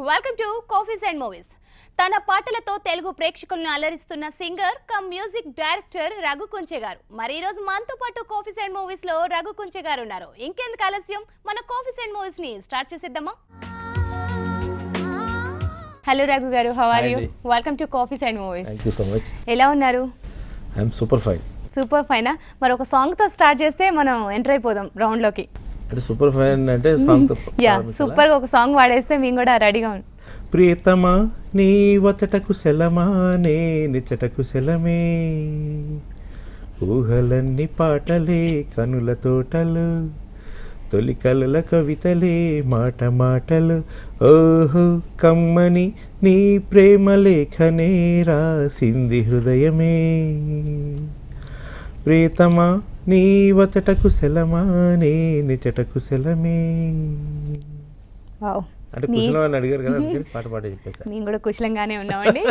Welcome to coffees and movies. తన పాటలతో తెలుగు ప్రేక్షకులను అలరిస్తున్న singer cum music director Raghu Kunche గారు. మరి ఈ రోజు మనతో పాటు కాఫీస్ అండ్ మూవీస్ లో రఘు కుంచే గారు ఉన్నారు. ఇంకెందుకు ఆలస్యం, మన కాఫీస్ అండ్ మూవీస్ ని స్టార్ట్ చేసేద్దామా? హలో రఘు గారు, how are you? Welcome to coffees and movies. Thank you so much. ఎలా ఉన్నారు? I am super fine. Super ఫైనా? మరి ఒక సాంగ్ తో స్టార్ట్ చేస్తే మనం ఎంటర్ అయిపోదాం రౌండ్ లోకి. అంటే సూపర్ ఫైన్ అంటే సాంగ్ తో యా, సూపర్ గా ఒక సాంగ్ వాడేస్తే మేము కూడా రెడీగా ఉన్నాం. ప్రియతమా నీ వచటకు సెలమా నే నిచటకు సెలమే, ఊహలన్నీ పాటలే కనుల తోటలు, తొలి కలల కవితలే మాట మాటలు, ఓహో కమ్మని నీ ప్రేమ లేఖనే రాసింది హృదయమే. ప్రియతమా నీ వచటకు సెలమా నే నిచటకు సెలమే. వావ్, అంటే కుశలం అని అడిగారు కదా, అందుకని పాట పాట చెప్పేసా. మేము కూడా కుశలంగానే ఉన్నామండి.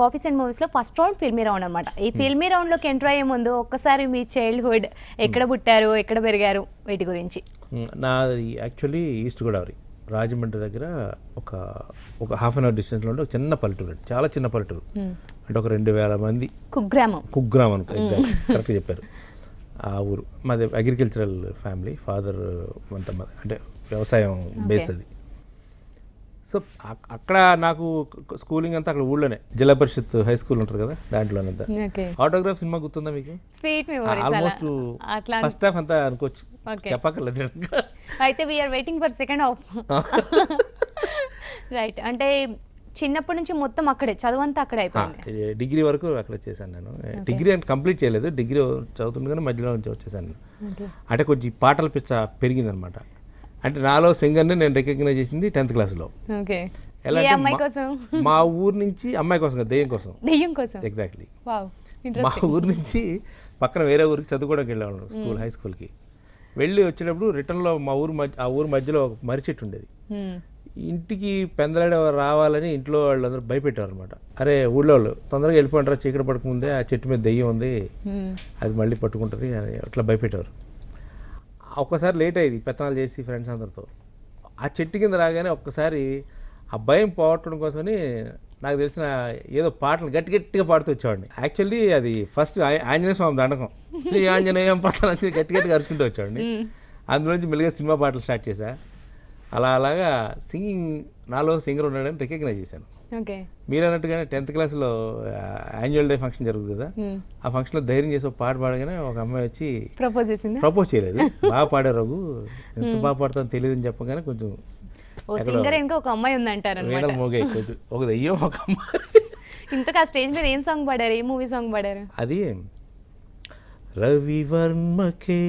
కాఫీస్ అండ్ మూవీస్ లో ఫస్ట్ రౌండ్ ఫిల్మీ రౌండ్ అనమాట. ఈ ఫిల్మీ రౌండ్ లోకి ఎంటర్ అయ్యే ముందు ఒక్కసారి మీ చైల్డ్హుడ్ ఎక్కడ పుట్టారు, ఎక్కడ పెరిగారు, వీటి గురించి. నాది యాక్చువల్లీ ఈస్ట్ గోదావరి రాజమండ్రి దగ్గర ఒక హాఫ్ అన్ అవర్ డిస్టెన్స్లో ఉంటే ఒక చిన్న పల్లెటూరు, చాలా చిన్న పల్లెటూరు. అంటే ఒక 2000 మంది. కుగ్రామం అనుకో, కరెక్ట్గా చెప్పారు. ఆ ఊరు మాది అగ్రికల్చరల్ ఫ్యామిలీ, ఫాదర్ అంత అంటే వ్యవసాయం బేస్ అది. సో అక్కడ నాకు స్కూలింగ్ అంతా అక్కడ ఊళ్ళోనే, జిల్లా పరిషత్ హై స్కూల్ ఉంటుంది కదా, దాంట్లోనంతా. ఆటోగ్రాఫ్ సినిమా గుర్తుందా మీకు? ఆల్మోస్ట్ ఫస్ట్ హాఫ్ అంతా అనుకోవచ్చు, చెప్పక్కర్లేదు. అయితే we're waiting for second half. Right, అంటే చిన్నప్పటి నుంచి మొత్తం అక్కడే చదువంతా అక్కడే అయిపోయింది. డిగ్రీ వరకు అక్కడ చేశాను నేను. డిగ్రీ అంటే కంప్లీట్ చేయలేదు, డిగ్రీ చదువుతుండగానే మధ్యలో నుంచి వచ్చేసాను. అంటే కొంచెం పాటల పిచ్చ పెరిగింది అనమాట. అంటే నాలో సింగర్ని నేను రికగ్నైజ్ చేసింది 10th క్లాస్లో. ఎలా అంటే మా ఊరు నుంచి, అమ్మాయి కోసం కదా, దెయ్యం కోసం ఎగ్జాక్ట్లీ. మా ఊరు నుంచి పక్కన వేరే ఊరికి చదువుకోవడానికి వెళ్ళేవాళ్ళం, స్కూల్, హై స్కూల్కి. వెళ్ళి వచ్చేటప్పుడు రిటర్న్లో ఆ ఊరు మధ్యలో ఒక మర్రి చెట్టు ఉండేది. ఇంటికి పెందలాడే రావాలని ఇంట్లో వాళ్ళందరూ భయపెట్టారు అనమాట. అరే ఊళ్ళో వాళ్ళు తొందరగా వెళ్ళిపోంటారా, చీకటి పడకముందే ఆ చెట్టు మీద దెయ్యం ఉంది, అది మళ్ళీ పట్టుకుంటుంది అని అట్లా భయపెట్టారు. ఒక్కసారి లేట్ అయ్యింది పెత్తనాలు చేసి ఫ్రెండ్స్ అందరితో. ఆ చెట్టు కింద రాగానే ఒక్కసారి ఆ భయం పోగొట్టడం కోసమని నాకు తెలిసిన ఏదో పాటలు గట్టిగా పాడుతూ వచ్చేవాడిని. యాక్చువల్లీ అది ఫస్ట్ ఆంజనేయ స్వామి దండకం, శ్రీ ఆంజనేయం పడతానని గట్టిగా అరుచుకుంటూ వచ్చేవాడిని. అందులోంచి మెల్లిగా సినిమా పాటలు స్టార్ట్ చేశా. అలాగా సింగింగ్, నాలో సింగర్ ఉన్నాడని రికగ్నైజ్ చేశాను. మీరు అన్నట్టుగానే 10th క్లాస్లో యాన్యువల్ డే ఫంక్షన్ జరుగుతుంది కదా, ఆ ఫంక్షన్లో ధైర్యం చేసి ఒక పాట పాడగానే ఒక అమ్మాయి వచ్చి ప్రపోజ్ చేయలేదు. బాగా పాడారు రఘు, ఎంత బాగా పాడతానో తెలియదు అని చెప్పగానే కొంచెం ఒక అమ్మాయి ఉందంటారు, వీణలు మోగాయి కొంచెం, ఒక దెయ్యం ఒక అమ్మాయి. ఇంతగా స్టేజ్ మీద ఏం సాంగ్ పాడారు, ఏ మూవీ సాంగ్ పాడారు? అది రవివర్మకే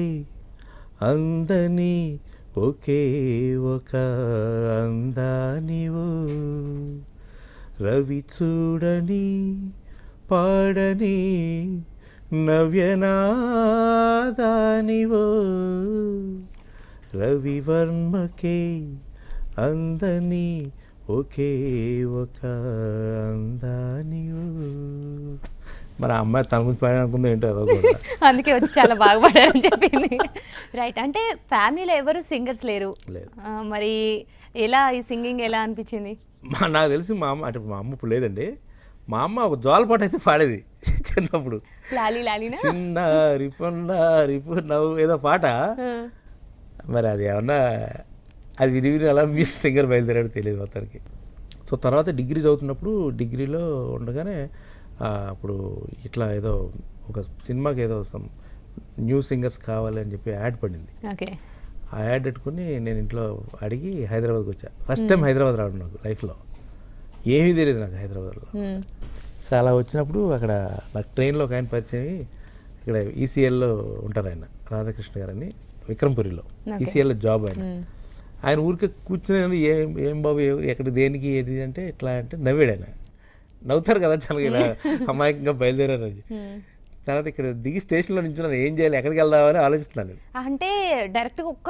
అందని ఒకే ఒక అందానివో, రవి చూడని పాడని నవ్యనాదానివో, రవివర్మకే అందని ఒకే ఒక అందానివో. మరి ఆ అమ్మాయి తన గురించి పాడాలనుకుంది ఏంటో, అందుకే వచ్చి చాలా బాగా పాడారని చెప్పింది. రైట్, అంటే ఫ్యామిలీలో ఎవరు సింగర్స్ లేరు, మరి ఎలా ఈ సింగింగ్ ఎలా అనిపించింది? నాకు తెలిసి మా అమ్మ, అంటే మా అమ్మ ఇప్పుడు లేదండి, మా అమ్మ ఒక జోలపాట అయితే పాడేది చిన్నప్పుడు. చిన్నారి పొన్నారి నవ్వు ఏదో పాట. మరి అది ఏమన్నా అది విని అలా మీ సింగర్ బయలుదేరాడు తెలియదు మొత్తానికి. సో తర్వాత డిగ్రీ చదువుతున్నప్పుడు, డిగ్రీలో ఉండగానే అప్పుడు ఇట్లా ఏదో ఒక సినిమాకి ఏదో న్యూ సింగర్స్ కావాలి అని చెప్పి యాడ్ పడింది. ఆ యాడ్ పెట్టుకుని నేను ఇంట్లో అడిగి హైదరాబాద్కి వచ్చా. ఫస్ట్ టైం హైదరాబాద్ రావడం నాకు లైఫ్లో, ఏమీ తెలియదు నాకు హైదరాబాద్లో. సో అలా వచ్చినప్పుడు అక్కడ నాకు ట్రైన్లో ఒక ఆయన పరిచయం, ఇక్కడ ఈసీఎల్లో ఉంటారు ఆయన, రాధాకృష్ణ గారు అని, విక్రమ్పురిలో ఈసీఎల్లో జాబ్ ఆయన ఊరికే కూర్చుని ఏం బాబు ఎక్కడ దేనికి ఏది అంటే ఎట్లా అంటే నవ్వాడు ఆయన. నవ్వుతారు కదా చాలా, ఇలా అమాయకంగా బయలుదేరారు అని. తర్వాత ఇక్కడ దిగి స్టేషన్లో నుంచి ఏం చేయాలి, ఎక్కడికి వెళ్దామని ఆలోచిస్తున్నాను. అంటే డైరెక్ట్గా ఒక్క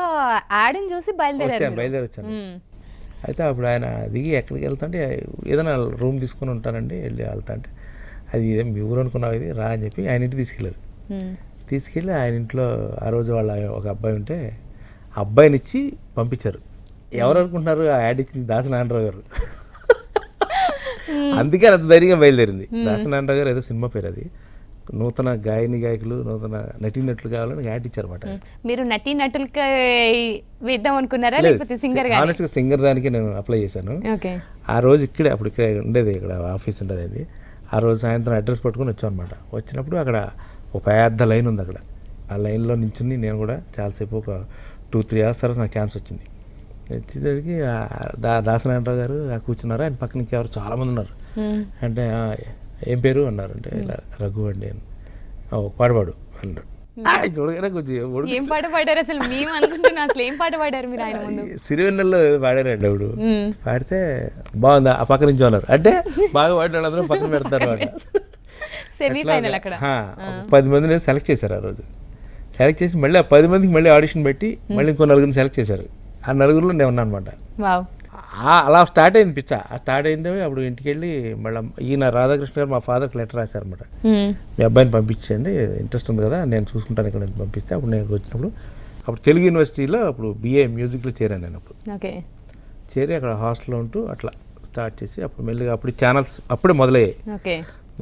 యాడ్ని చూసి బయలుదేరి వచ్చాను. అయితే అప్పుడు ఆయన దిగి ఎక్కడికి వెళ్తాంటే, ఏదైనా రూమ్ తీసుకొని ఉంటానండి, వెళ్ళి వెళ్తా అంటే, అది మీ ఊరు అనుకున్నావు ఇది రా అని చెప్పి ఆయన ఇంటికి తీసుకెళ్ళారు. తీసుకెళ్ళి ఆయన ఇంట్లో ఆ రోజు వాళ్ళ ఒక అబ్బాయి ఉంటే ఆ అబ్బాయిని ఇచ్చి పంపించారు. ఎవరు అనుకుంటున్నారు ఆ యాడ్ ఇచ్చింది దాసనారాయణరావు గారు. అందుకే అంత ధైర్యంగా బయలుదేరింది. దాసనారాయణరావు గారు ఏదో సినిమా పేరు అది, నూతన గాయకులు నూతన నటీనటులు కావాలని యాడ్ ఇచ్చారన్నమాట. మీరు నటీనటులకి వేద్దాం అనుకున్నారా లేకపోతే సింగర్ గా? ఆనెస్ట్గా సింగర్ దానికి నేను అప్లై చేశాను. ఓకే. ఆ రోజు అప్పుడు ఇక్కడ ఉండేది, ఇక్కడ ఆఫీస్ ఉండేది అది. ఆ రోజు సాయంత్రం అడ్రస్ పట్టుకొని వచ్చాం అనమాట. వచ్చినప్పుడు అక్కడ ఒక పెద్ద లైన్ ఉంది. అక్కడ ఆ లైన్లో నించుని నేను కూడా చాలాసేపు ఒక 2-3 hours తర్వాత నాకు ఛాన్స్ వచ్చింది. వచ్చేసరికి దాసనారాయణరావు గారు కూర్చున్నారు. ఆయన పక్కన ఇంకెవరు చాలామంది ఉన్నారు. అంటే ఏం పేరు అన్నారు. అంటే ఇలా రఘు అండి అని. పాడవాడు అన్నాడు. ఏం పాట పాడారు అసలు? మేము అనుకుంటున్నాం అసలు ఏం పాట పాడారు మీరు ఆయన ముందు? సిరివెన్నెల్లో పాడారండి అప్పుడు. పాడితే బాగుందా ఆ పక్క నుంచి అన్నారు. అంటే బాగా పాడిన అందరూ పక్కన పెడతారు అన్నమాట. సెమీఫైనల్ అక్కడ 10 మందిని సెలెక్ట్ చేశారు. ఆ రోజు సెలెక్ట్ చేసి మళ్ళీ ఆ 10 మందికి మళ్ళీ ఆడిషన్ పెట్టి మళ్ళీ ఇంకో 4 సెలెక్ట్ చేశారు. ఆ 4 నేను ఉన్నా అనమాట. అలా స్టార్ట్ అయింది పిచ్చ. ఆ స్టార్ట్ అయింది. అప్పుడు ఇంటికి వెళ్ళి మళ్ళీ ఈయన రాధాకృష్ణ గారు మా ఫాదర్కి లెటర్ రాశారనమాట. మీ అబ్బాయిని పంపించండి, ఇంట్రెస్ట్ ఉంది కదా, నేను చూసుకుంటాను ఇక్కడ నేను పంపిస్తే. అప్పుడు నేను వచ్చినప్పుడు అప్పుడు తెలుగు యూనివర్సిటీలో అప్పుడు BA మ్యూజిక్లో చేరాను నేను. అప్పుడు చేరి అక్కడ హాస్టల్లో ఉంటూ అట్లా స్టార్ట్ చేసి అప్పుడు మెల్లిగా అప్పుడు ఛానల్స్ అప్పుడే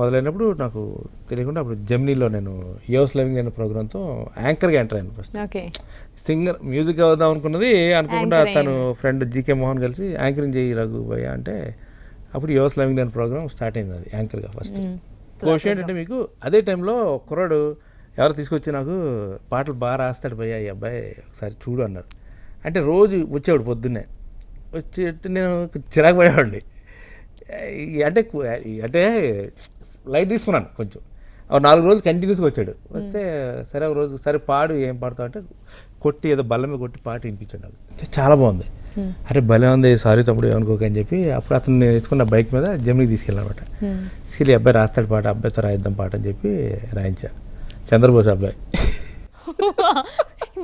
మొదలైనప్పుడు నాకు తెలియకుండా అప్పుడు జెమినీలో నేను యోస్ లవింగ్ అనే ప్రోగ్రామ్తో యాంకర్గా ఎంటర్ అయ్యాను. ఫస్ట్ సింగర్ మ్యూజిక్ అవుదాం అనుకున్నది, అనుకోకుండా తను ఫ్రెండ్ GK మోహన్ కలిసి యాంకరింగ్ చేయి రఘు భయ్య అంటే అప్పుడు యోస్ లవింగ్ అనే ప్రోగ్రామ్ స్టార్ట్ అయింది. అది యాంకర్గా ఫస్ట్. క్వశ్చన్ ఏంటంటే మీకు అదే టైంలో కుర్రాడు ఎవరు తీసుకొచ్చి నాకు పాటలు బాగా రాస్తాడు భయ్య ఈ అబ్బాయి ఒకసారి చూడు అన్నారు. అంటే రోజు వచ్చేవాడు పొద్దున్నే వచ్చి నేను చిరాకు పడేవాడిని. అంటే అంటే లైట్ తీసుకున్నాను కొంచెం. 4 రోజులు కంటిన్యూస్గా వచ్చాడు. వస్తే సరే ఒక రోజు సరే పాడు, ఏం పాడుతావు అంటే కొట్టి ఏదో బల్ల మీద కొట్టి పాట వినిపించాడు. నాకు చాలా బాగుంది. అరే భలే ఉంది, సారీ తమ్ముడు ఏమనుకోక అని చెప్పి అప్పుడు అతను నేను వేసుకున్న బైక్ మీద జమ్నీకి తీసుకెళ్ళానమాట. తీసుకెళ్ళి అబ్బాయి రాస్తాడు పాట, అబ్బాయితో రాయిద్దాం పాట అని చెప్పి రాయించా. చంద్రబోస్ అబ్బాయి.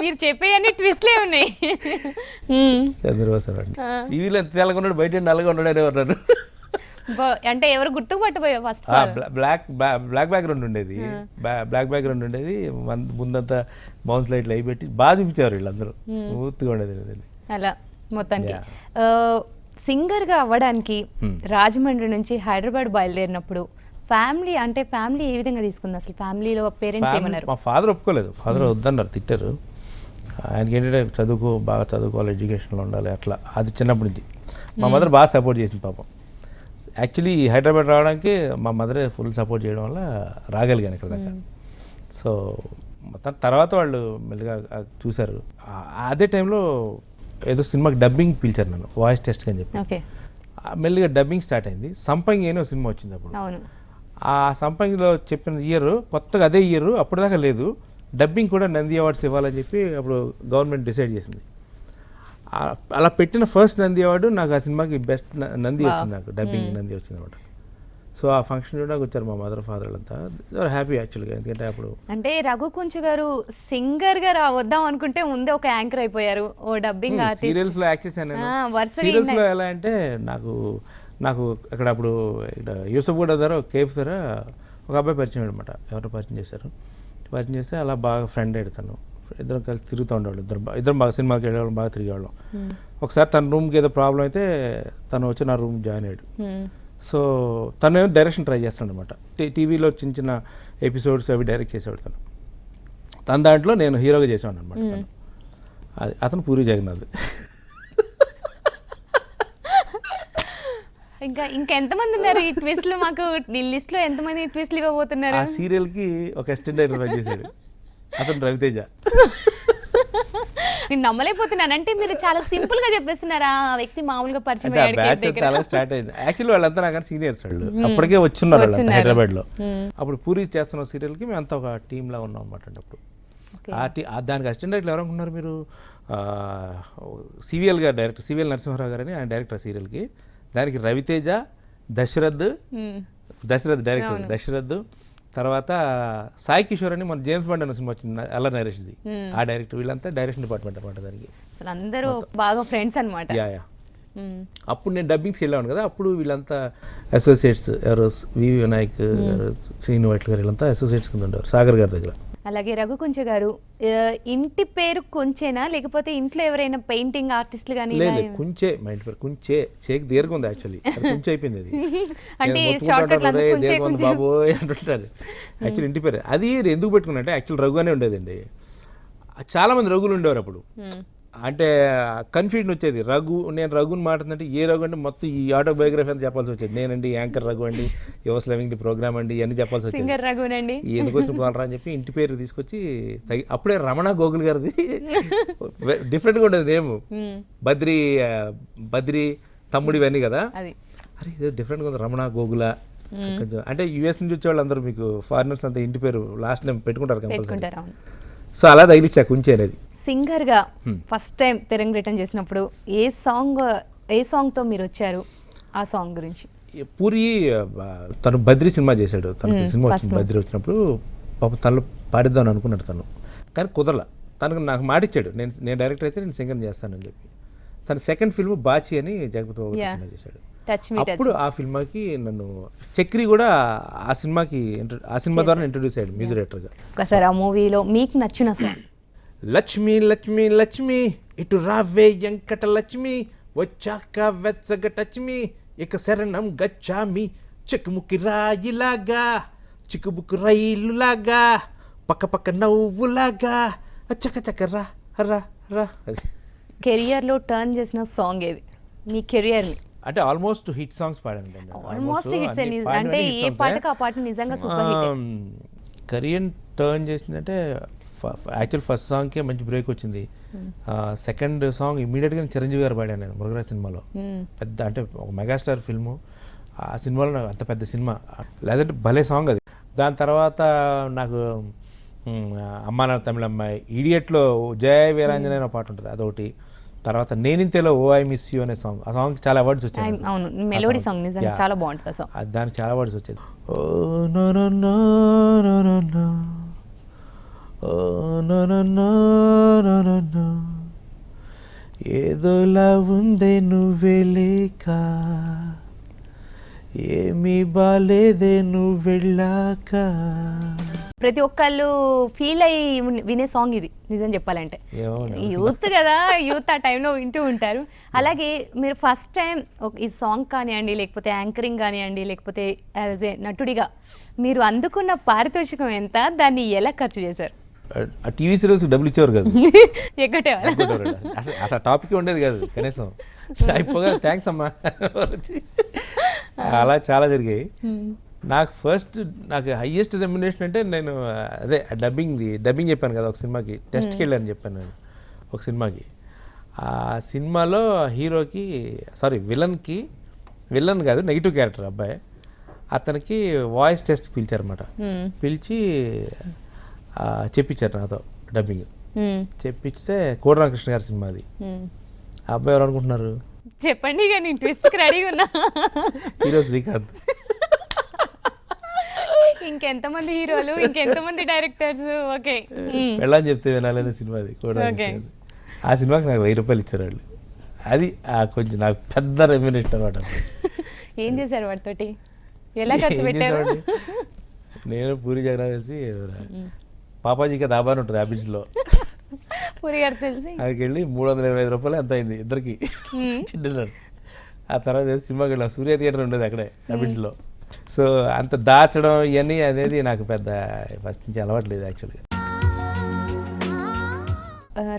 మీరు చెప్పేయన్నీ ట్విస్ట్లే ఉన్నాయి. చంద్రబోస్ అన్నాడు. టీవీలో ఎంత తెల్లగా ఉన్నాడు, బయట నల్లగా ఉన్నాడు అనేవారు. అంటే ఎవరు గుర్తుపట్టిపోయా? ఫస్ట్ బ్లాక్ బ్యాక్గ్రౌండ్ ఉండేది. బ్లాక్ బ్యాక్గ్రౌండ్ ఉండేది. ముందంతా బౌన్స్ లైట్లు అయి పెట్టి బాగా చూపించారు వీళ్ళందరూ. పూర్తిగా ఉండేది అలా. మొత్తానికి సింగర్గా అవ్వడానికి రాజమండ్రి నుంచి హైదరాబాద్ బయలుదేరినప్పుడు ఫ్యామిలీ ఏ విధంగా తీసుకుంది అసలు? ఫ్యామిలీలో పేరెంట్స్ ఏమన్నారు? మా ఫాదర్ ఒప్పుకోలేదు. ఫాదర్ వద్దన్నారు, తిట్టారు. ఆయనకి ఏంటంటే బాగా చదువుకోవాలి, ఎడ్యుకేషన్లో ఉండాలి అట్లా. అది చిన్నప్పటి నుంచి. మా మదర్ బాగా సపోర్ట్ చేసింది పాపం. యాక్చువల్లీ హైదరాబాద్ రావడానికి మా మదరే ఫుల్ సపోర్ట్ చేయడం వల్ల రాగలిగాను ఇక్కడ దాకా. సో తర్వాత వాళ్ళు మెల్లిగా చూశారు. అదే టైంలో ఏదో సినిమాకి డబ్బింగ్ పిలిచారు నన్ను, వాయిస్ టెస్ట్కి అని చెప్పి. మెల్లిగా డబ్బింగ్ స్టార్ట్ అయింది. సంపంగి అనే సినిమా వచ్చింది అప్పుడు. ఆ సంపంగిలో చెప్పిన ఇయర్ కొత్తగా అదే ఇయర్ అప్పటిదాకా లేదు, డబ్బింగ్ కూడా నంది అవార్డ్స్ ఇవ్వాలని చెప్పి అప్పుడు గవర్నమెంట్ డిసైడ్ చేసింది. అలా పెట్టిన ఫస్ట్ నంది అవార్డు నాకు ఆ సినిమాకి బెస్ట్ నంది వచ్చింది, నాకు డబ్బింగ్ నంది వచ్చింది అనమాట. సో ఆ ఫంక్షన్ చూడడానికి వచ్చారు మా మదర్ ఫాదర్ అంతా. హ్యాపీ యాక్చువల్గా. ఎందుకంటే అప్పుడు అంటే రఘు కుంచు గారు సింగర్గా వద్దాం అనుకుంటే ముందే ఒక యాంకర్ అయిపోయారు. ఓ డబ్బింగ్ సీరియల్స్లో యాక్ట్ చేశాను. సీరియల్స్లో ఎలా అంటే నాకు అక్కడ అప్పుడు యూసఫ్ గూడ ద్వారా కేఫ్ ద్వారా ఒక అబ్బాయి పరిచయం అనమాట. ఎవరో పరిచయం చేస్తే అలా బాగా ఫ్రెండ్ అయ్యాడు. ఇద్దరం కలిసి తిరుగుతూ ఉండేవాళ్ళు. ఇద్దరం బాగా సినిమాకి వెళ్ళేవాళ్ళం, బాగా తిరిగేవాళ్ళం. ఒకసారి తన రూమ్కి ఏదో ప్రాబ్లం అయితే తను వచ్చి నా రూమ్ జాయిన్ అయ్యాడు. సో తను ఏమో డైరెక్షన్ ట్రై చేస్తాడు అనమాట. టీవీలో చిన్న ఎపిసోడ్స్ అవి డైరెక్ట్ చేసేవాడు తను. తన దాంట్లో నేను హీరోగా చేసేవాడు అనమాట. అది అతను పూరి జగన్నాథ్. ఇంకా ఎంతమంది ఉన్నారు ఈ ట్విస్ట్లు? మాకు లిస్ట్లో ఎంతమంది ట్విస్ట్లు ఇవ్వబోతున్నారు? ఆ సీరియల్కి ఒక అసిస్టెంట్ డైరెక్టర్ చేశాడు, అతను రవితేజ. నేను నమ్మలేకపోతున్నాను. అంటే మీరు చాలా సింపుల్ గా చెప్పేస్తున్నారా? ఆ వ్యక్తి మామూలుగా పరిచయం చాలా స్టార్ట్ అయింది. యాక్చువల్లీ వాళ్ళంతా నాకు సీనియర్స్ వాళ్ళు, అప్పటికే వచ్చున్నారు హైదరాబాద్ లో. అప్పుడు పూరి చేస్తున్న సీరియల్ కి మేమంతా ఒక టీమ్ లా ఉన్నాం అన్నమాట. అప్పుడు దానికి అసిస్టెంట్ డైరెక్టర్ ఎవరు అనుకున్నారు మీరు? సివిఎల్ గారు డైరెక్టర్, సివిఎల్ నరసింహారావు గారు అని ఆయన డైరెక్టర్ ఆ సీరియల్కి. దానికి రవితేజ, దశరథ్ డైరెక్టర్ దశరథ్, తర్వాత సాయి కిషోర్ అని మన జేమ్స్ బాండ్ అనే సినిమా వచ్చింది అల్ల నరేష్ది, ఆ డైరెక్టర్. వీళ్ళంతా డైరెక్షన్ డిపార్ట్మెంట్ అనమాట. దానికి అందరూ బాగా ఫ్రెండ్స్ అనమాట. అప్పుడు నేను డబ్బింగ్స్కి వెళ్ళాను కదా, అప్పుడు వీళ్ళంతా అసోసియేట్స్. ఎవరో వివి వినాయక్, శ్రీను వైట్ల గారు, వీళ్ళంతా అసోసియేట్స్ కింద ఉండేవారు సాగర్ గారి దగ్గర. అలాగే రఘు కుంచె గారు ఇంటి పేరు కొంచెనా లేకపోతే ఇంట్లో ఎవరైనా పెయింటింగ్ ఆర్టిస్టులు కానీ లేదు కుంచే, మా ఇంటి పేరు కుంచే, చేకి దీర్ఘం ఉంది యాక్చువల్లీ, కుంచె అయిపోయింది అది. అంటే దీర్ఘం ఉంది బాబోయ్ అంటుంటారు. యాక్చువల్లీ ఇంటి పేరు అది ఎందుకు పెట్టుకున్నా అంటే యాక్చువల్ రఘుగానే ఉండేదండి. చాలా మంది రఘులు ఉండేవారు అప్పుడు. అంటే కన్ఫ్యూజన్ వచ్చేది, నేను రఘుని మాట్లాడుతుంటే ఏ రఘు అంటే మొత్తం ఈ ఆటోబయోగ్రఫీ అంతా చెప్పాల్సి వచ్చేది. నేనండి యాంకర్ రఘు అండి, యువర్స్ లవింగ్ ది ప్రోగ్రామ్ అండి, ఇవన్నీ చెప్పాల్సి వచ్చేది. సింగర్ రఘునండి ఎందుకు వచ్చిన కోనరా అని చెప్పి ఇంటి పేరు తీసుకొచ్చి అప్పుడే రమణ గోగుల్ గారిది డిఫరెంట్గా ఉండేది నేమ్. బద్రి తమ్ముడు ఇవన్నీ కదా, అరే ఇదే డిఫరెంట్గా ఉంది రమణ గోగుల. కొంచెం అంటే యుఎస్ నుంచి వచ్చే వాళ్ళు అందరూ మీకు ఫారినర్స్ అంతా ఇంటి పేరు లాస్ట్ నేమ్ పెట్టుకుంటారు కంపల్సరీ. సో అలా తగిలిచ్చా కుంచె అనేది. సింగర్గా ఫస్ట్ టైం తెరంగేటం చేసినప్పుడు ఏ సాంగ్తో మీరు వచ్చారు, ఆ సాంగ్ గురించి? పూరి తను బద్రి సినిమా చేశాడు, తనకి సినిమా వచ్చింది. బద్రి వచ్చినప్పుడు పాపం తనలో పాడిద్దామని అనుకున్నాడు తను, కానీ కుదరలా. తనకు నాకు మాట ఇచ్చాడు, నేను డైరెక్టర్ అయితే నేను సింగర్ చేస్తానని చెప్పి. తన సెకండ్ ఫిల్మ్ బాచి అని జగపతి బాబు సినిమా చేశాడు. అప్పుడు ఆ సినిమాకి నన్ను చక్రి కూడా ఆ సినిమా ద్వారా ఇంట్రొడ్యూస్ అయ్యాడు మ్యూజిక్ డైరెక్టర్గా. ఒకసారి ఆ మూవీలో మీకు నచ్చిన సాంగ్? లక్ష్మి లక్ష్మి లక్ష్మి ఇటు రావే వెంకట లక్ష్మి, వచ్చాక వెచ్చగ టచ్మి, ఇక శరణం గచ్చామి, చిక్కుముక్కి రాయిలాగా చిక్కుబుక్కు రైలులాగా, పక్క పక్క నవ్వులాగా, చక్క చక్క రా రా రా. అది కెరియర్లో టర్న్ చేసిన సాంగ్ ఏది మీ కెరియర్ని? అంటే ఆల్మోస్ట్ హిట్ సాంగ్స్ పాడాను. ఆల్మోస్ట్ హిట్స్ అంటే ఏ పాటకు ఆ పాట నిజంగా సూపర్ హిట్. కెరియర్ టర్న్ చేసిందంటే యాక్చువల్ ఫస్ట్ సాంగ్కే మంచి బ్రేక్ వచ్చింది. సెకండ్ సాంగ్ ఇమీడియట్గా చిరంజీవి గారు పాడాను నేను మురుగరాజ్ సినిమాలో. పెద్ద అంటే ఒక మెగాస్టార్ ఫిల్ము, ఆ సినిమాలో అంత పెద్ద సినిమా, లేదంటే భలే సాంగ్ అది. దాని తర్వాత నాకు అమ్మా నా తమిళ అమ్మాయి, ఇడియట్లో జయ వీరాంజనేయ పాట ఉంటుంది అదొకటి. తర్వాత నేనింతేలో ఓ ఐ మిస్ యూ అనే సాంగ్, ఆ సాంగ్ చాలా అవార్డ్స్ వచ్చాయి. అవును, మెలోడీ సాంగ్ నిజంగా చాలా బాగుంటుంది ఆ సాంగ్. దానికి చాలా అవార్డ్స్ వచ్చేది. ఏదోలా ఉందే నువ్వే లేక, ఏమీ బాలేదే నువ్వు వెళ్ళాక. ప్రతి ఒక్కళ్ళు ఫీల్ అయ్యి వినే సాంగ్ ఇది నిజం చెప్పాలంటే. యూత్ కదా, యూత్ ఆ టైంలో వింటూ ఉంటారు. అలాగే మీరు ఫస్ట్ టైం ఈ సాంగ్ కానివ్వండి, లేకపోతే యాంకరింగ్ కానివ్వండి, లేకపోతే యాజ్ ఏ నటుడిగా మీరు అందుకున్న పారితోషికం ఎంత, దాన్ని ఎలా ఖర్చు చేశారు? ఆ టీవీ సీరియల్స్ డబ్బులు ఇచ్చేవారు కదా, అసలు టాపిక్ ఉండేది కాదు కనీసం. అయిపోగా థ్యాంక్స్ అమ్మా అలా చాలా జరిగాయి. నాకు హైయెస్ట్ రెమ్యునేషన్ అంటే నేను అదే డబ్బింగ్ చెప్పాను కదా, ఒక సినిమాకి టెస్ట్కి వెళ్ళాను చెప్పాను నేను ఒక సినిమాకి. ఆ సినిమాలో హీరోకి విలన్ కాదు నెగిటివ్ క్యారెక్టర్ అబ్బాయి, అతనికి వాయిస్ టెస్ట్ పిలిచారన్నమాట. పిలిచి చెప్పించారు నాతో డబ్బింగ్. చెప్పిస్తే కోటరామకృష్ణ గారి సినిమా అది. ఆ అబ్బాయి ఎవరు అనుకుంటున్నారు? చెప్పండి, రెడీగా ఉన్నా. హీరో శ్రీకాంత్. ఇంకెంతమంది హీరోలు, ఇంకెంతమంది డైరెక్టర్స్. ఓకే, వెళ్ళని చెప్తే వినాలనే సినిమా అది కోటరామకృష్ణ. ఆ సినిమాకి నాకు 1000 రూపాయలు ఇచ్చారు వాళ్ళు. అది కొంచెం నాకు పెద్ద రెమ్యునేషన్ అనమాట. ఏం చేశారు వాటితోటి, ఎలా ఖర్చు పెట్టారు? నేను పూరి జగన్నాథ్ కలిసి పాపాజీకి దాబా అని ఉంటుంది హ్యాబిట్స్లో, పూరి గారు తెలిసి అక్కడికి వెళ్ళి 325 రూపాయలు ఎంత అయింది ఇద్దరికి చిన్న. ఆ తర్వాత సినిమాకి వెళ్ళాం, సూర్య థియేటర్ ఉండేది అక్కడే హ్యాబిట్స్లో. సో అంత దాచడం ఇవన్నీ అనేది నాకు పెద్ద ఫస్ట్ నుంచి అలవాట్లేదు యాక్చువల్గా.